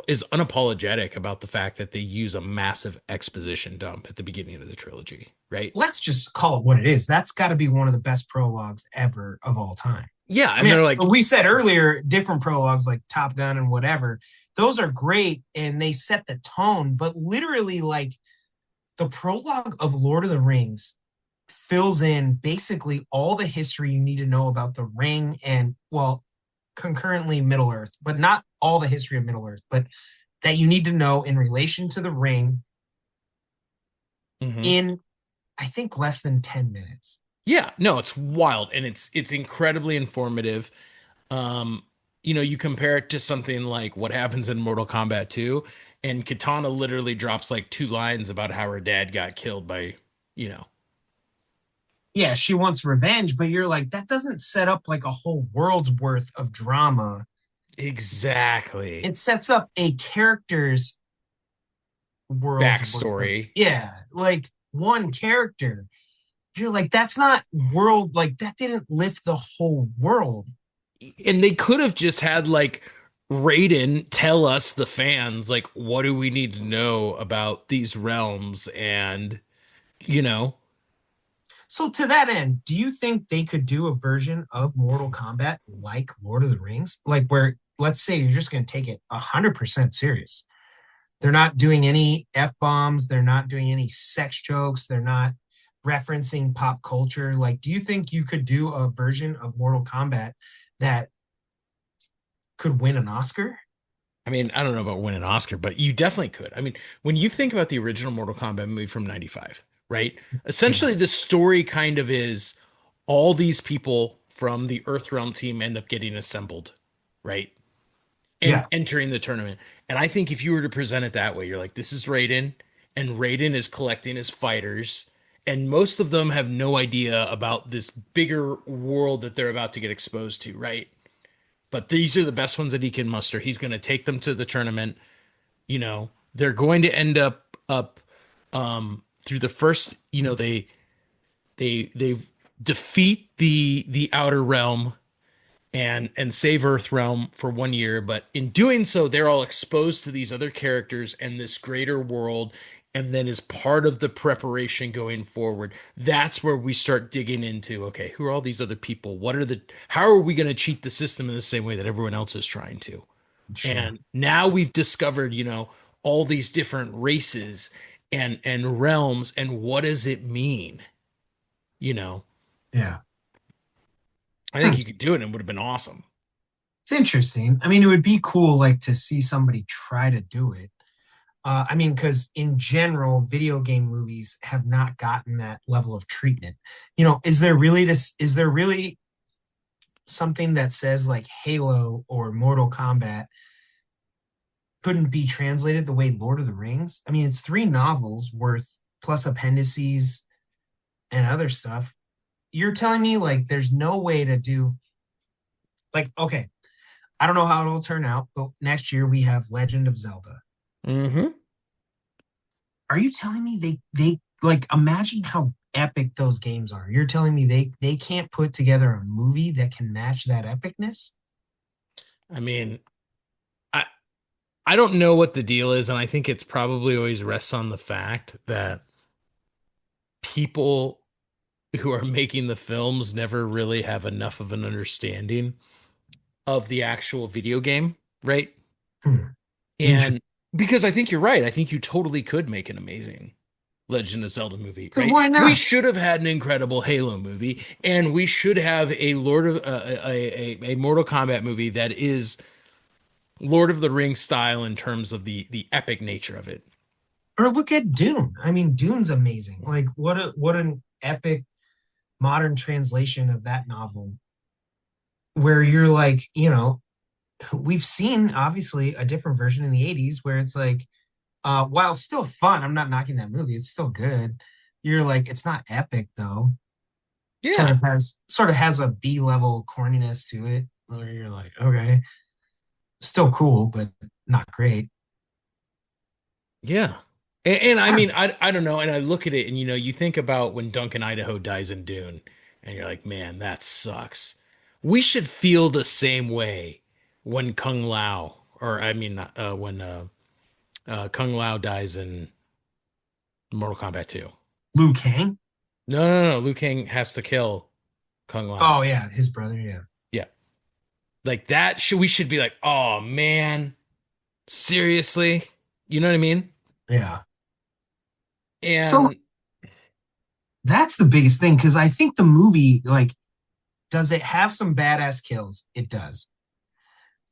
is unapologetic about the fact that they use a massive exposition dump at the beginning of the trilogy, right? Let's just call it what it is. That's got to be one of the best prologues ever of all time. Yeah, I and mean, they're like, we said earlier, different prologues like Top Gun and whatever, those are great and they set the tone, but literally, like, the prologue of Lord of the Rings fills in basically all the history you need to know about the ring and, well, concurrently Middle Earth, but not all the history of Middle Earth, but that you need to know in relation to the ring mhm. in, I think, less than 10 minutes. Yeah, no, it's wild and it's incredibly informative. Um, you compare it to something like what happens in Mortal Kombat 2, and Katana literally drops like 2 lines about how her dad got killed by, you know, Yeah, she wants revenge, but you're like, that doesn't set up like a whole world's worth of drama. exactly It sets up a character's world's worth of, backstory. yeah, like one character. You're like, that's not world, like, that didn't lift the whole world. And they could have just had like Raiden tell us the fans like what do we need to know about these realms and you know So, to that end, do you think they could do a version of Mortal Kombat like Lord of the Rings? Like, where, let's say you're just going to take it 100% serious. They're not doing any F bombs. They're not doing any sex jokes. They're not referencing pop culture. Like, do you think you could do a version of Mortal Kombat that could win an Oscar? I mean, I don't know about winning an Oscar, but you definitely could. I mean, when you think about the original Mortal Kombat movie from 95, right? Yeah. Essentially the story kind of is all these people from the Earthrealm team end up getting assembled, right? And Yeah. entering the tournament. And I think if you were to present it that way, you're like, this is Raiden, and Raiden is collecting his fighters, and most of them have no idea about this bigger world that they're about to get exposed to, right? But these are the best ones that he can muster. He's going to take them to the tournament. They're going to end up through the first, they defeat the outer realm and save Earthrealm for 1 year, but in doing so, they're all exposed to these other characters and this greater world. And then, as part of the preparation going forward, that's where we start digging into okay, who are all these other people? How are we going to cheat the system in the same way that everyone else is trying to? Sure. And now we've discovered, all these different races and realms, and what does it mean? You know, Yeah. I think Hmm. you could do it and it would have been awesome. It's interesting. I mean, it would be cool, like, to see somebody try to do it. I mean, because in general, video game movies have not gotten that level of treatment. Is there really something that says like Halo or Mortal Kombat couldn't be translated the way Lord of the Rings? I mean, it's 3 novels worth plus appendices and other stuff. You're telling me like there's no way to do, like, okay, I don't know how it'll turn out, but next year we have Legend of Zelda. Hmm. Are you telling me they like, imagine how epic those games are? You're telling me they can't put together a movie that can match that epicness? I mean, I I don't know what the deal is, and I think it's probably always rests on the fact that people who are making the films never really have enough of an understanding of the actual video game, right? Hmm. Interesting. And because I think you're right, I think you totally could make it amazing. Legend of Zelda movie, Because right? why We not? should have had an incredible Halo movie, and we should have a Lord of a Mortal Kombat movie that is Lord of the Rings style in terms of the epic nature of it. Or look at Dune. I mean, Dune's amazing. Like, what an epic modern translation of that novel, where you're like, we've seen obviously a different version in the 80s where it's like, while still fun, I'm not knocking that movie. It's still good. You're like, it's not epic though. Yeah, Sort of has a B level corniness to it, where you're like, okay, still cool, but not great. yeah. And I I mean, I don't know. And I look at it, and you think about when Duncan Idaho dies in Dune, and you're like, man, that sucks. We should feel the same way when Kung Lao, or I mean, when Kung Lao dies in Mortal Kombat 2. Liu Kang. No, no, no. Liu Kang has to kill Kung Lao. Oh yeah, his brother. Yeah, Yeah. Like that should we should be like, "Oh man, seriously?" You know what I mean? yeah. So And that's the biggest thing because I think the movie, like, does it have some badass kills? It does.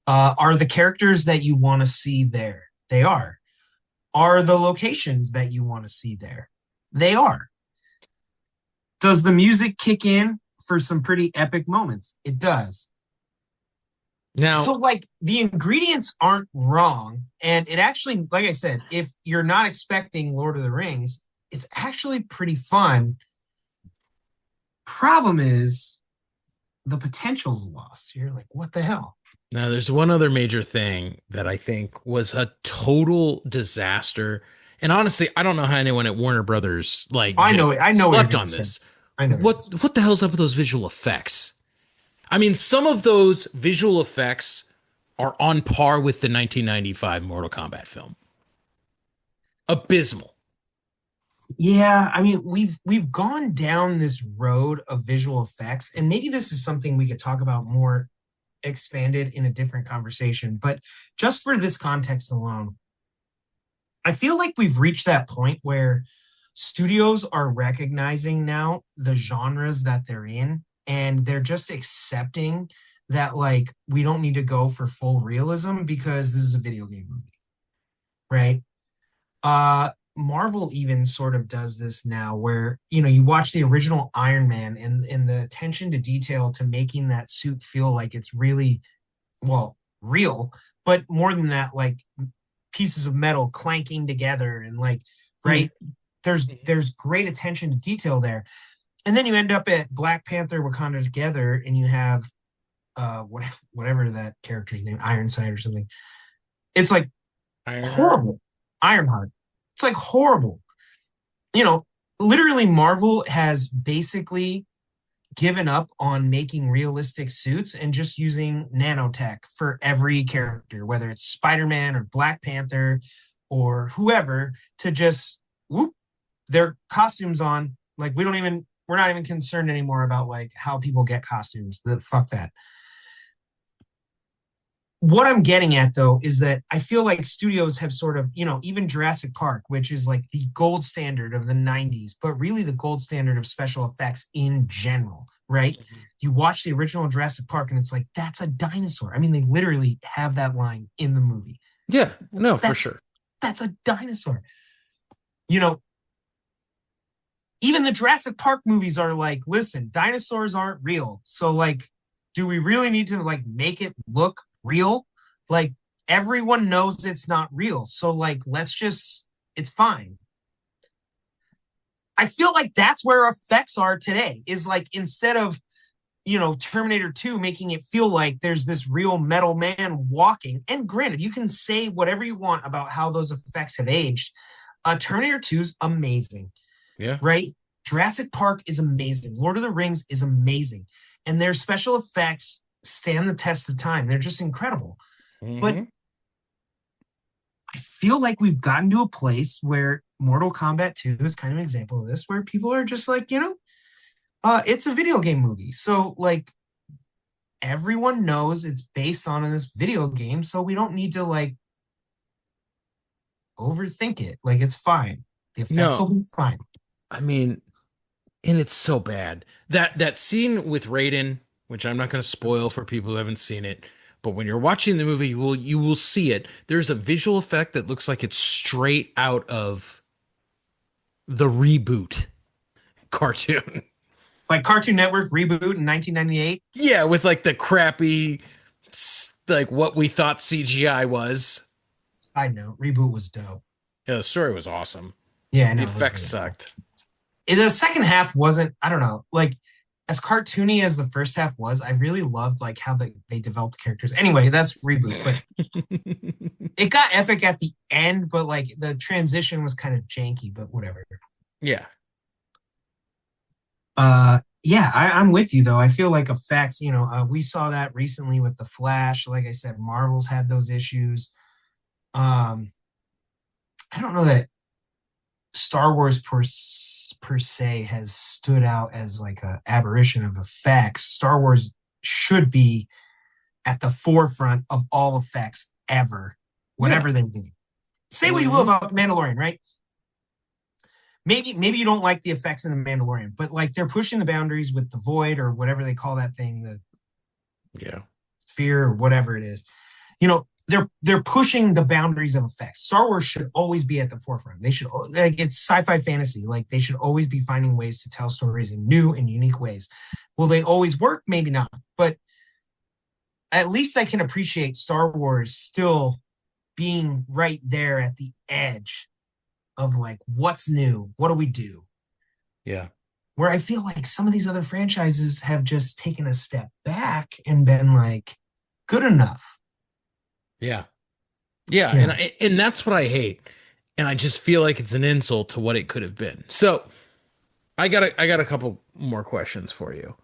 Are the characters that you want to see there? They are. Are the locations that you want to see there? They are. Does the music kick in for some pretty epic moments? It does. So, now, like, the ingredients aren't wrong. And it actually, like I said, if you're not expecting Lord of the Rings, it's actually pretty fun. Problem is, the potential's lost. You're like, what the hell? now there's one other major thing that I think was a total disaster. And honestly, I don't know how anyone at Warner Brothers like I just know it. I know what you're slept going to on say. this. I know what you're going to say. What the hell's up with those visual effects? I mean, some of those visual effects are on par with the 1995 Mortal Kombat film. Abysmal. Yeah, I mean, we've gone down this road of visual effects, and maybe this is something we could talk about more expanded in a different conversation. But just for this context alone, I feel like we've reached that point where studios are recognizing now the genres that they're in, and they're just accepting that, like, we don't need to go for full realism because this is a video game movie, right? Marvel even sort of does this now where, you watch the original Iron Man and the attention to detail to making that suit feel like it's really, well, real, but more than that, like pieces of metal clanking together and like, Mhm. right? There's great attention to detail there. And then you end up at Black Panther Wakanda Together and you have whatever that character's name, Ironside or something. It's like Ironheart. horrible. Ironheart. It's like horrible. You know, Literally Marvel has basically given up on making realistic suits and just using nanotech for every character, whether it's Spider-Man or Black Panther or whoever, to just whoop their costumes on. Like we're not even concerned anymore about like how people get costumes. Fuck that. What I'm getting at though is that I feel like studios have sort of, even Jurassic Park, which is like the gold standard of the 90s, but really the gold standard of special effects in general, right? Mhm. You watch the original Jurassic Park and it's like, that's a dinosaur. I mean, they literally have that line in the movie. Yeah, no, for That's sure. that's a dinosaur. You know, Even the Jurassic Park movies are like, listen, dinosaurs aren't real. So like, do we really need to like make it look real? Like everyone knows it's not real. So like, it's fine. I feel like that's where effects are today is like, instead of, Terminator 2 making it feel like there's this real metal man walking. And granted, you can say whatever you want about how those effects have aged. Terminator 2 is amazing, Yeah. right? Jurassic Park is amazing. Lord of the Rings is amazing. And their special effects stand the test of time. They're just incredible. But Hmm. I feel like we've gotten to a place where Mortal Kombat 2 is kind of an example of this, where people are just like, it's a video game movie. So, like, everyone knows it's based on this video game. So we don't need to, like, overthink it. Like, it's fine. The effects No, will be fine. I mean, and it's so bad. That scene with Raiden, which I'm not going to spoil for people who haven't seen it, but when you're watching the movie, you will see it. There's a visual effect that looks like it's straight out of the reboot cartoon. Like Cartoon Network reboot in 1998. Yeah, with like the crappy, like what we thought CGI was. I know reboot was dope. Yeah, the story was awesome. Yeah, I The know it was effects really cool. sucked. The second half wasn't, I don't know, like as cartoony as the first half was, I really loved like how they developed characters. Anyway, that's reboot, but it got epic at the end, but like the transition was kind of janky, but whatever. Yeah. Yeah, I'm with you though. I feel like effects, we saw that recently with the Flash. Like I said, Marvel's had those issues. Um, I don't know that Star Wars per se has stood out as like a aberration of effects. Star Wars should be at the forefront of all effects ever, Yeah. whatever they're doing. Say what you will Hmm. about the Mandalorian, right? Maybe you don't like the effects in the Mandalorian, but like they're pushing the boundaries with the void or whatever they call that thing, the Yeah. sphere or whatever it is. They're pushing the boundaries of effects. Star Wars should always be at the forefront. They should like it's sci-fi fantasy. Like they should always be finding ways to tell stories in new and unique ways. Will they always work? Maybe not. But at least I can appreciate Star Wars still being right there at the edge of like what's new? What do we do? Yeah. Where I feel like some of these other franchises have just taken a step back and been like good enough. Yeah. Yeah, Yeah. and that's what I hate. And I just feel like it's an insult to what it could have been. So, I got a couple more questions for you.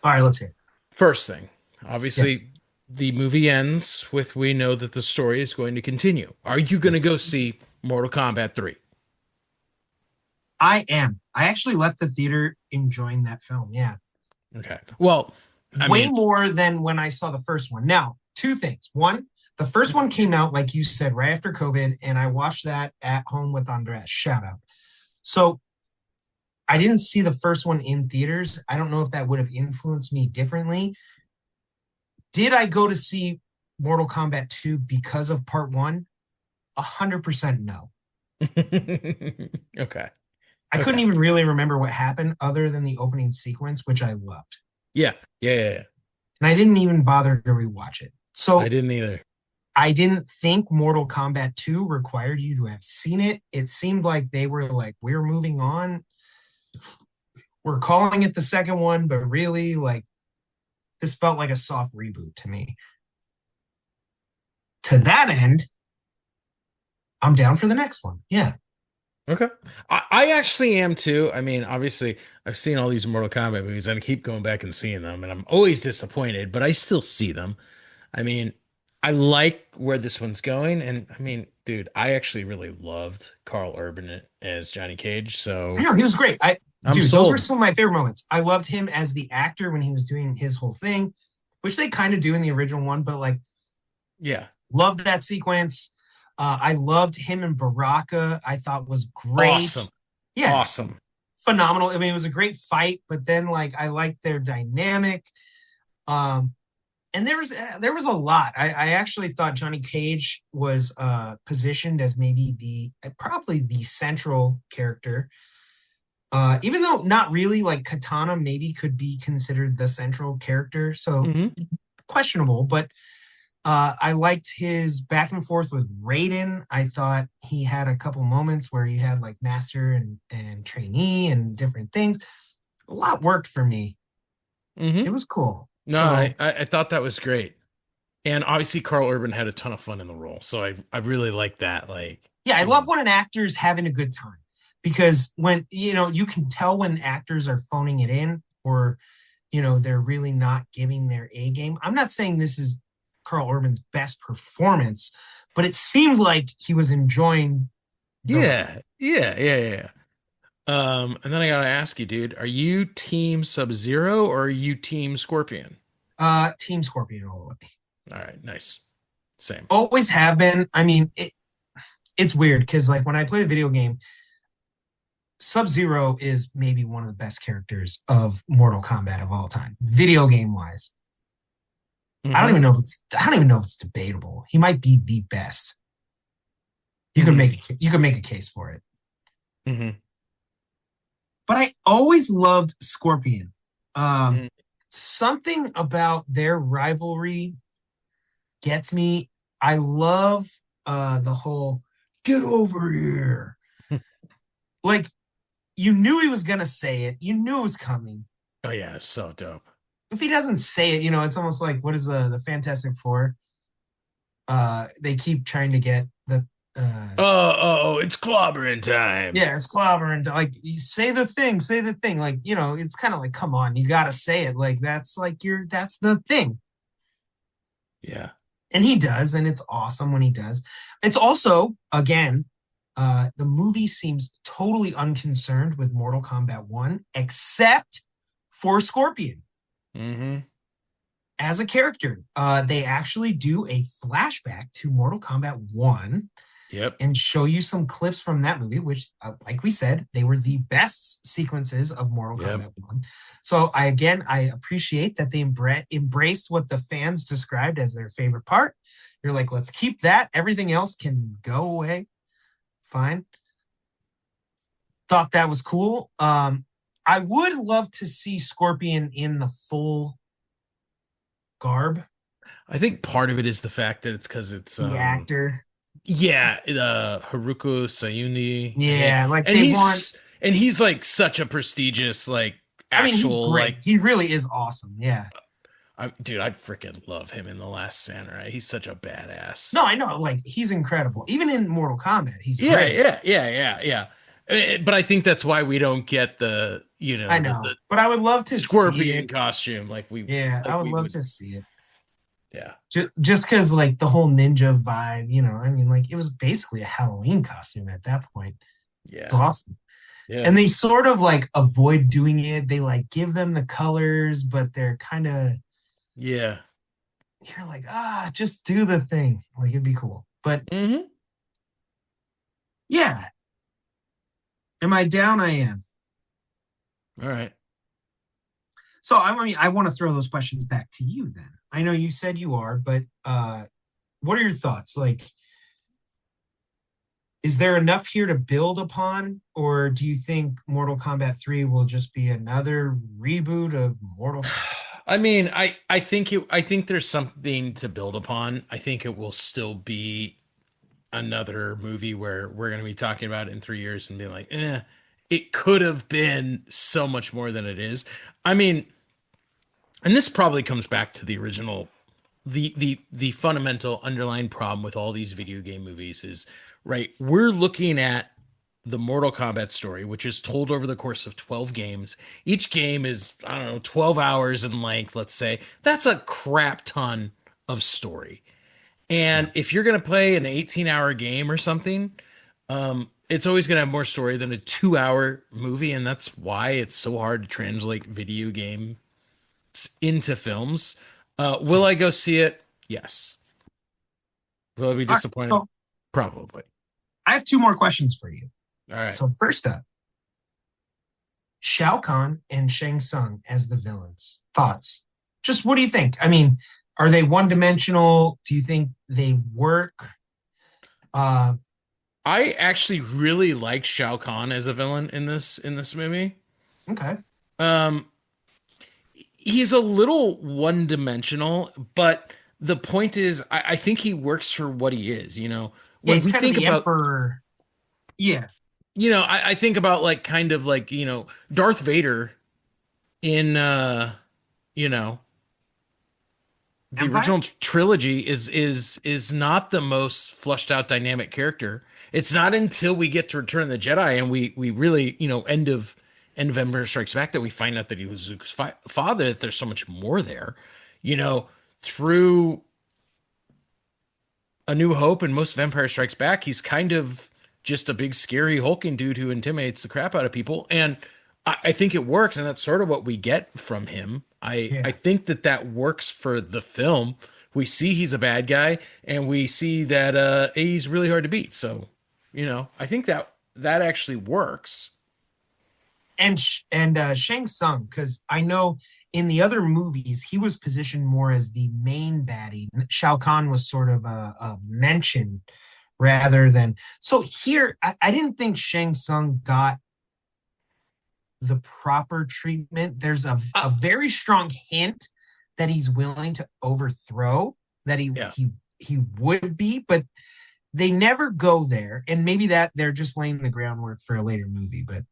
All right, let's hear it. First thing, Yes. obviously the movie ends with we know that the story is going to continue. Are you going to Yes. go see Mortal Kombat 3? I am. I actually left the theater enjoying that film. Yeah. Okay. Well, I Way mean, more than when I saw the first one. Now, two things. One, the first one came out, like you said, right after COVID, and I watched that at home with Andres. Shout out. So I didn't see the first one in theaters. I don't know if that would have influenced me differently. Did I go to see Mortal Kombat 2 because of part one? 100% no. okay. I couldn't Okay. even really remember what happened other than the opening sequence, which I loved. Yeah. Yeah, yeah, yeah. And I didn't even bother to rewatch it. I So didn't either. I didn't think Mortal Kombat 2 required you to have seen it. It seemed like they were like, we're moving on. We're calling it the second one, but really, like, this felt like a soft reboot to me. To that end, I'm down for the next one. Yeah. Okay. I actually am too. I mean, obviously, I've seen all these Mortal Kombat movies and I keep going back and seeing them, and I'm always disappointed, but I still see them. I mean, I like where this one's going, and I mean, dude, I actually really loved Carl Urban as Johnny Cage, I so know he was great. I'm Dude, those were sold. some of my favorite moments. I loved him as the actor when he was doing his whole thing, which they kind of do in the original one, but like Yeah. loved that sequence. I loved him and Baraka. I thought was great. Awesome. Yeah, Awesome. phenomenal. I mean, it was a great fight, but then like I liked their dynamic. Um, and there was a lot. I actually thought Johnny Cage was positioned as maybe the probably the central character. Even though not really, like Katana maybe could be considered the central character, so Hmm. questionable. But I liked his back and forth with Raiden. I thought he had a couple moments where he had like master and trainee and different things. A lot worked for me. Hmm. It was cool. No, So I thought that was great. And obviously Carl Urban had a ton of fun in the role. So I really like that. Like, yeah, I you love know, when an actor's having a good time because when you can tell when actors are phoning it in or they're really not giving their A game. I'm not saying this is Carl Urban's best performance, but it seemed like he was enjoying the role. yeah, yeah, yeah, yeah. And then I gotta ask you, dude, are you team Sub-Zero or are you team Scorpion? Team Scorpion all the way. All right, nice. Same. Always have been. I mean, it's weird because like when I play a video game, Sub-Zero is maybe one of the best characters of Mortal Kombat of all time, video game wise. Hmm. I don't even know if it's debatable. He might be the best. Hmm. You could make a case for it. Hmm. But I always loved Scorpion. Um, Hmm. Something about their rivalry gets me. I love the whole get over here. Like you knew he was gonna say it. You knew it was coming. Oh yeah, it's so dope. If he doesn't say it, it's almost like what is the Fantastic Four? They keep trying to get the It's clobbering time. yeah, it's clobber and like you say the thing. Like, it's kind of like, come on, you gotta say it. Like that's the thing. Yeah. And he does, and it's awesome when he does. It's also, again, the movie seems totally unconcerned with Mortal Kombat 1, except for Scorpion Hmm. as a character. They actually do a flashback to Mortal Kombat 1 Yep. and show you some clips from that movie, which, like we said, they were the best sequences of Mortal Yep. Kombat 1. So I appreciate that they embraced what the fans described as their favorite part. You're like, let's keep that. Everything else can go away. Fine. Thought that was cool. I would love to see Scorpion in the full garb, I think part of it is the fact that it's because it's the actor. yeah, Haruko Sayuni, Yeah, like and they want. he's like such a prestigious like I mean, he's actual great. like He really is awesome. Yeah. dude, I freaking love him in The Last Samurai. He's such a badass. No, I know. Like he's incredible. Even in Mortal Kombat, he's Yeah, great. yeah, yeah, yeah, yeah. But I think that's why we don't get the, I the know, but I would love to see scorpion it. costume Yeah, I like would we love would. to see it. Yeah. Just because, like, the whole ninja vibe, I mean, like, it was basically a Halloween costume at that point. It's Yeah. awesome. Yeah. And they sort of like avoid doing it. They like give them the colors, but they're kind of, Yeah. you're like, just do the thing. Like, it'd be cool. But Hmm. yeah, am I down? I am. All right. So I mean, I want to throw those questions back to you then. I know you said you are, but what are your thoughts? Like, is there enough here to build upon, or do you think Mortal Kombat 3 will just be another reboot of Mortal Kombat? I mean, I think there's something to build upon. I think it will still be another movie where we're going to be talking about it in 3 years and being like, it could have been so much more than it is. I mean, and this probably comes back to the original, the fundamental underlying problem with all these video game movies is, right, we're looking at the Mortal Kombat story, which is told over the course of 12 games. Each game is, I don't know, 12 hours in length, let's say. That's a crap ton of story. Yeah, And if you're going to play an 18-hour game or something, it's always going to have more story than a 2-hour movie. And that's why it's so hard to translate video games into films. Will true. I go see it? Yes. Will I be All right, disappointed? so Probably. I have two more questions for you. All right. So first up, Shao Kahn and Shang Tsung as the villains. Thoughts? Just what do you think? I mean, are they one dimensional? Do you think they work? Uh, I actually really like Shao Kahn as a villain in this movie. okay. Um, he's a little one dimensional, but the point is, I think he works for what he is. Yeah, When he's we kind of think the about, emperor. Yeah, I think about like kind of like Darth Vader in you know the Empire. original trilogy is not the most fleshed out dynamic character. It's not until we get to Return of the Jedi and we really end of Empire Strikes Back that we find out that he was Luke's father. That there's so much more there, through A New Hope and most of Empire Strikes Back. He's kind of just a big scary hulking dude who intimidates the crap out of people, and I think it works, and that's sort of what we get from him. I Yeah. think that works for the film. We see he's a bad guy, and we see that he's really hard to beat. So, I think that actually works. Shang Tsung, because I know in the other movies he was positioned more as the main baddie. Shao Kahn was sort of a mention rather than. So here, I didn't think Shang Tsung got the proper treatment. There's Uh, a very strong hint that he's willing to overthrow, that yeah. he would be, but they never go there. And maybe that they're just laying the groundwork for a later movie. But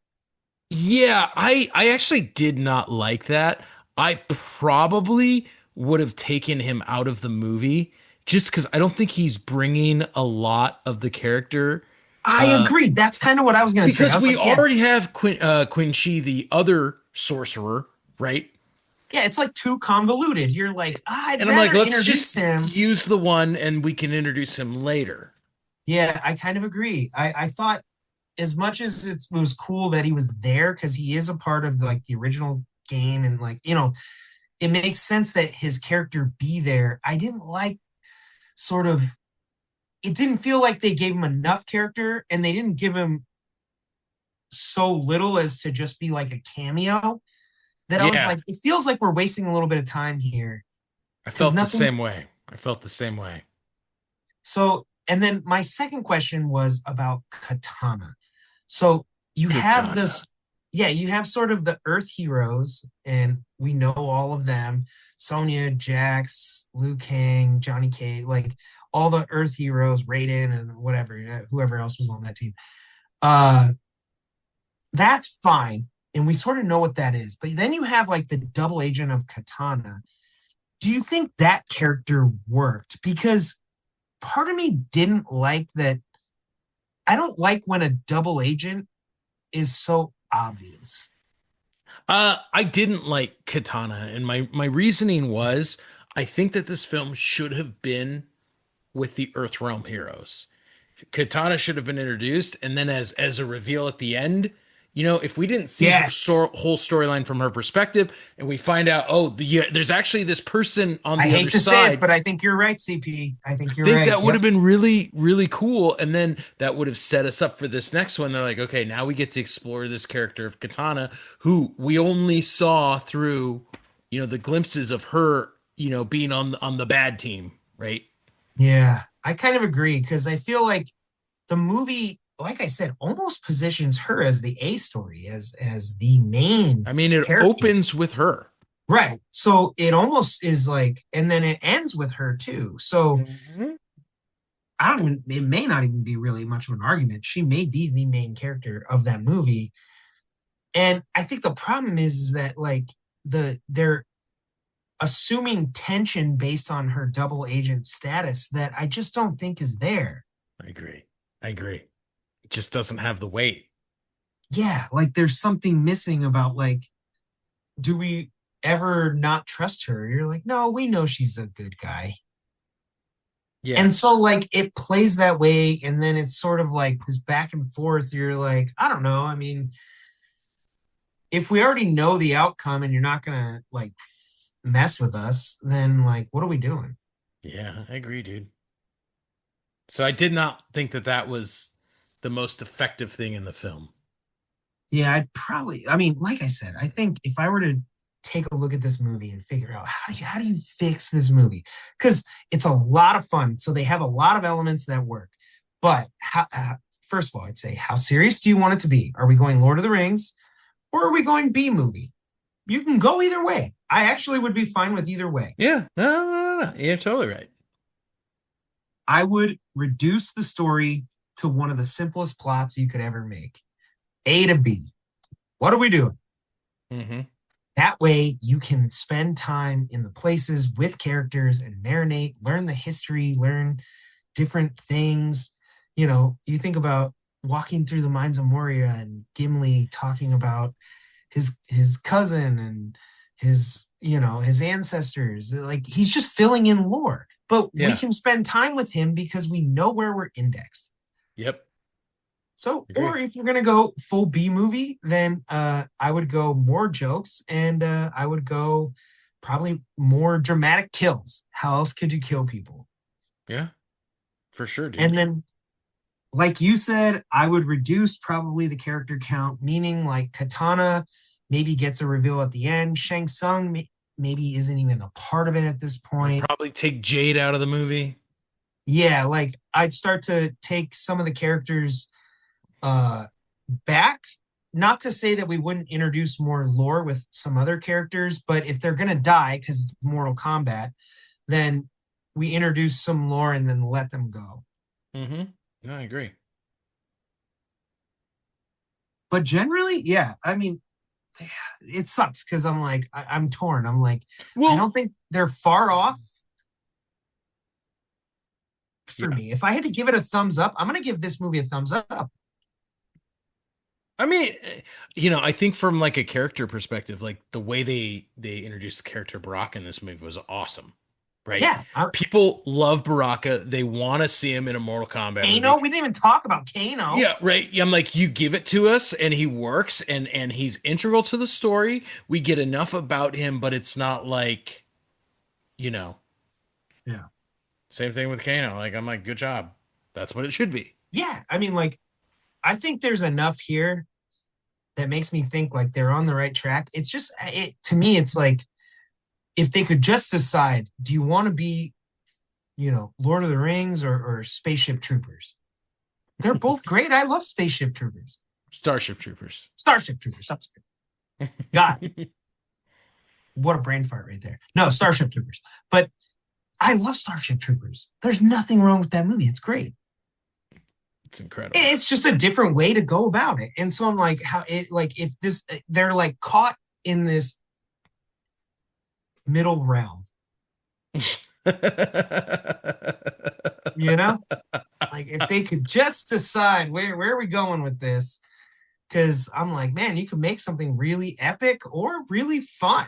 Yeah, I actually did not like that. I probably would have taken him out of the movie just because I don't think he's bringing a lot of the character. I Uh, agree. That's kind of what I was going to say. I because was we like, yes, already have Quin Shi, the other sorcerer, right? yeah, it's like too convoluted. You're like, I'd And I'm like, rather let's introduce just him. use the one and we can introduce him later. Yeah, I kind of agree. I thought as much as it was cool that he was there because he is a part of like the original game and like, it makes sense that his character be there. I didn't like sort of it didn't feel like they gave him enough character and they didn't give him so little as to just be like a cameo that I was Yeah, like, it feels like we're wasting a little bit of time here I because felt the nothing. same way. I felt the same way. So, and then my second question was about Katana. So you have Katana. this, yeah, you have sort of the Earth heroes, and we know all of them: Sonya, Jax, Liu Kang, Johnny Cage, like all the Earth heroes, Raiden, and whatever, whoever else was on that team. Uh, that's fine, and we sort of know what that is. But then you have like the double agent of Katana. Do you think that character worked? Because part of me didn't like that. I don't like when a double agent is so obvious. I didn't like Katana, and my reasoning was I think that this film should have been with the Earthrealm heroes. Katana should have been introduced, and then as a reveal at the end, if we didn't see her Yes. whole storyline from her perspective, and we find out, oh, there's actually this person on I the other hate to say it, side. but I think you're right, CP. I I think you're think right. that would Yep. have been really, really cool. And then that would have set us up for this next one. They're like, okay, now we get to explore this character of Katana, who we only saw through, the glimpses of her, being on the bad team, right? Yeah. I kind of agree because I feel like the movie, like I said, almost positions her as the A story, as the main I mean, it character. opens with her. Right. So it almost is like, and then it ends with her too. So Mhm. I don't even, it may not even be really much of an argument. She may be the main character of that movie. And I think the problem is that like they're assuming tension based on her double agent status that I just don't think is there. I agree. I agree. It just doesn't have the weight. Yeah, like there's something missing about like, do we ever not trust her? You're like, no, we know she's a good guy. Yeah. And so like it plays that way, and then it's sort of like this back and forth. You're like, I don't know. I mean, if we already know the outcome and you're not gonna like mess with us, then like, what are we doing? Yeah, I agree, dude. So I did not think that that was the most effective thing in the film. Yeah, I'd probably. I mean, like I said, I think if I were to take a look at this movie and figure out how do you fix this movie, because it's a lot of fun. So they have a lot of elements that work. But first of all, I'd say, how serious do you want it to be? Are we going Lord of the Rings or are we going B movie? You can go either way. I actually would be fine with either way. Yeah, no. You're totally right. I would reduce the story to one of the simplest plots you could ever make. A to B. What are we doing? Hmm. That way, you can spend time in the places with characters and marinate, learn the history, learn different things. You think about walking through the mines of Moria and Gimli talking about his cousin and his ancestors. Like he's just filling in lore, but we Yeah. can spend time with him because we know where we're indexed. Yep. So, or Agree. if you're gonna go full B movie, then I would go more jokes and I would go probably more dramatic kills. How else could you kill people? Yeah, for sure, And dude. then like you said, I would reduce probably the character count, meaning like Katana maybe gets a reveal at the end. Shang Tsung maybe isn't even a part of it at this I'd point. probably take Jade out of the movie. Yeah, like I'd start to take some of the characters uh back. Not to say that we wouldn't introduce more lore with some other characters, but if they're gonna die because it's Mortal Kombat, then we introduce some lore and then let them go. Mm-hmm. No, I agree. But generally, yeah, I mean, it sucks because I'm like, I'm torn. I'm like, I Well, don't think they're far off for yeah. me. If I had to give it a thumbs up, I'm gonna give this movie a thumbs up. I mean, I think from like a character perspective, like the way they introduced the character Baraka in this movie was awesome, right? Yeah, People love Baraka. They want to see him in a Mortal Kombat Kano. movie. We didn't even talk about Kano. Yeah, right. Yeah, I'm like, you give it to us, and he works, and he's integral to the story. We get enough about him, but it's not like, you know, Yeah, same thing with Kano. Like, I'm like, good job. That's what it should be. yeah. I mean, like, I think there's enough here that makes me think like they're on the right track. It's just, it to me, it's like if they could just decide, do you want to be, Lord of the Rings or Spaceship Troopers? They're both great. I love Spaceship Troopers. Starship Troopers. Starship Troopers. I'm sorry. God, what a brain fart right there. No, Starship Troopers. But I love Starship Troopers. There's nothing wrong with that movie. It's great. It's incredible. It's just a different way to go about it. And so I'm like, how it like if this they're like caught in this middle realm, you know? Like if they could just decide where are we going with this? Because I'm like, man, you could make something really epic or really fun.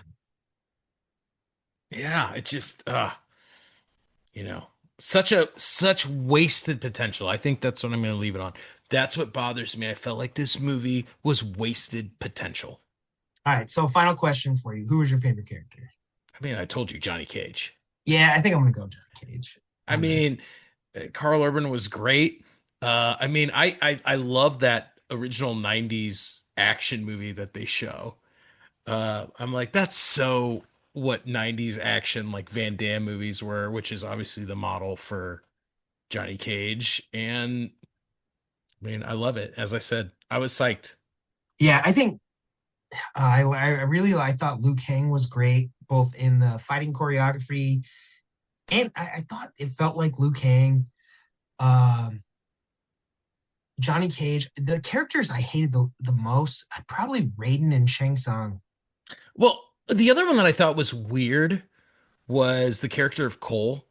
Yeah, it just you know, such wasted potential. I think that's what I'm going to leave it on. That's what bothers me. I felt like this movie was wasted potential. All right, so final question for you. Who was your favorite character? I mean, I told you Johnny Cage. Yeah, I think I'm gonna go Johnny Cage I on this. mean, Carl Urban was great. I mean, I love that original 90s action movie that they show. I'm like, that's so what 90s action like Van Damme movies were, which is obviously the model for Johnny Cage. And I mean, I love it. As I said, I was psyched. Yeah, I think I thought Liu Kang was great, both in the fighting choreography and I thought it felt like Liu Kang, um, Johnny Cage. The characters I hated the most, probably Raiden and Shang Tsung. Well, the other one that I thought was weird was the character of Cole,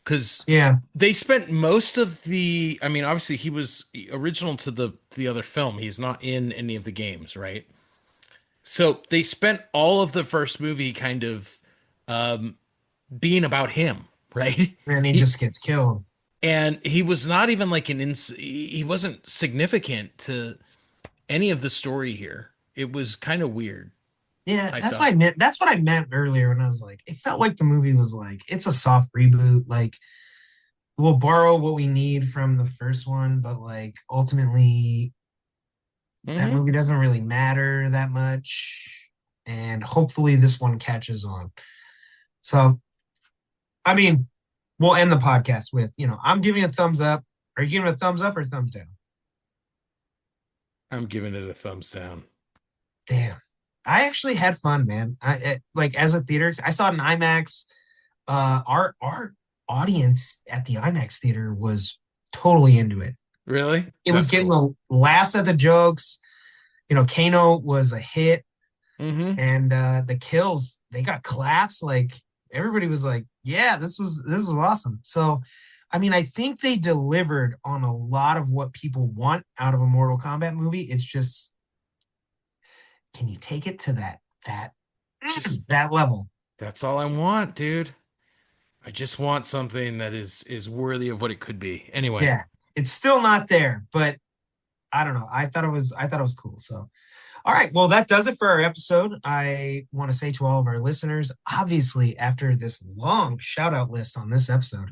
because Yeah, they spent most of the, I mean, obviously he was original to the other film. He's not in any of the games, right? So they spent all of the first movie kind of um, being about him, right? and he He just gets killed. and he was not even like he wasn't significant to any of the story here. It was kind of weird, Yeah, I that's what thought. I meant. That's what I meant earlier when I was like, it felt like the movie was like, it's a soft reboot. Like, we'll borrow what we need from the first one, but like ultimately, that Hmm. movie doesn't really matter that much. And hopefully, this one catches on. So, I mean, we'll end the podcast with, I'm giving a thumbs up. Are you giving a thumbs up or thumbs down? I'm giving it a thumbs down. Damn. I actually had fun, man. Like as a theater, I saw it in IMAX. Our audience at the IMAX theater was totally into it. Really? It was That's getting cool. the laughs at the jokes. Kano was a hit, Hmm. and the kills they got claps. Like everybody was like, "Yeah, this was awesome." So, I mean, I think they delivered on a lot of what people want out of a Mortal Kombat movie. It's just, can you take it to that Just that level? that's all I want, dude. I just want something that is worthy of what it could be. Anyway, Yeah, it's still not there, but I don't know. I thought it was cool. So, all right. Well, that does it for our episode. I want to say to all of our listeners, obviously, after this long shout out list on this episode,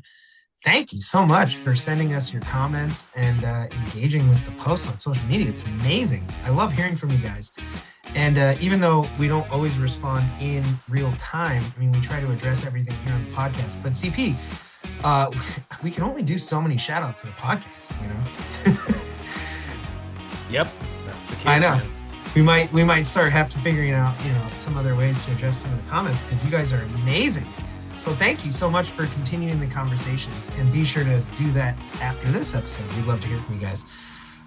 Thank you so much for sending us your comments and engaging with the posts on social media. It's amazing. I love hearing from you guys. And even though we don't always respond in real time, I mean, we try to address everything here on the podcast. But CP, we can only do so many shout outs in a podcast, you know? Yep, that's the case. I know. Man. We might start have to figuring out, you know, some other ways to address some of the comments because you guys are amazing. So thank you so much for continuing the conversations, and be sure to do that after this episode. We'd love to hear from you guys.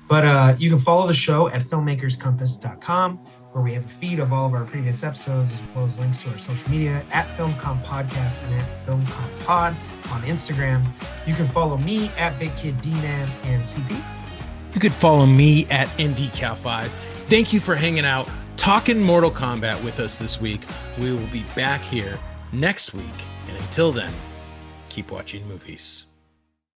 But you can follow the show at filmmakerscompass.com, where we have a feed of all of our previous episodes, as well as links to our social media at FilmComp Podcast and at FilmComp Pod on Instagram. You can follow me at Big Kid D-Man and CP. You could follow me at NDCal5. Thank you for hanging out, talking Mortal Kombat with us this week. We will be back here next week. And until then, keep watching movies.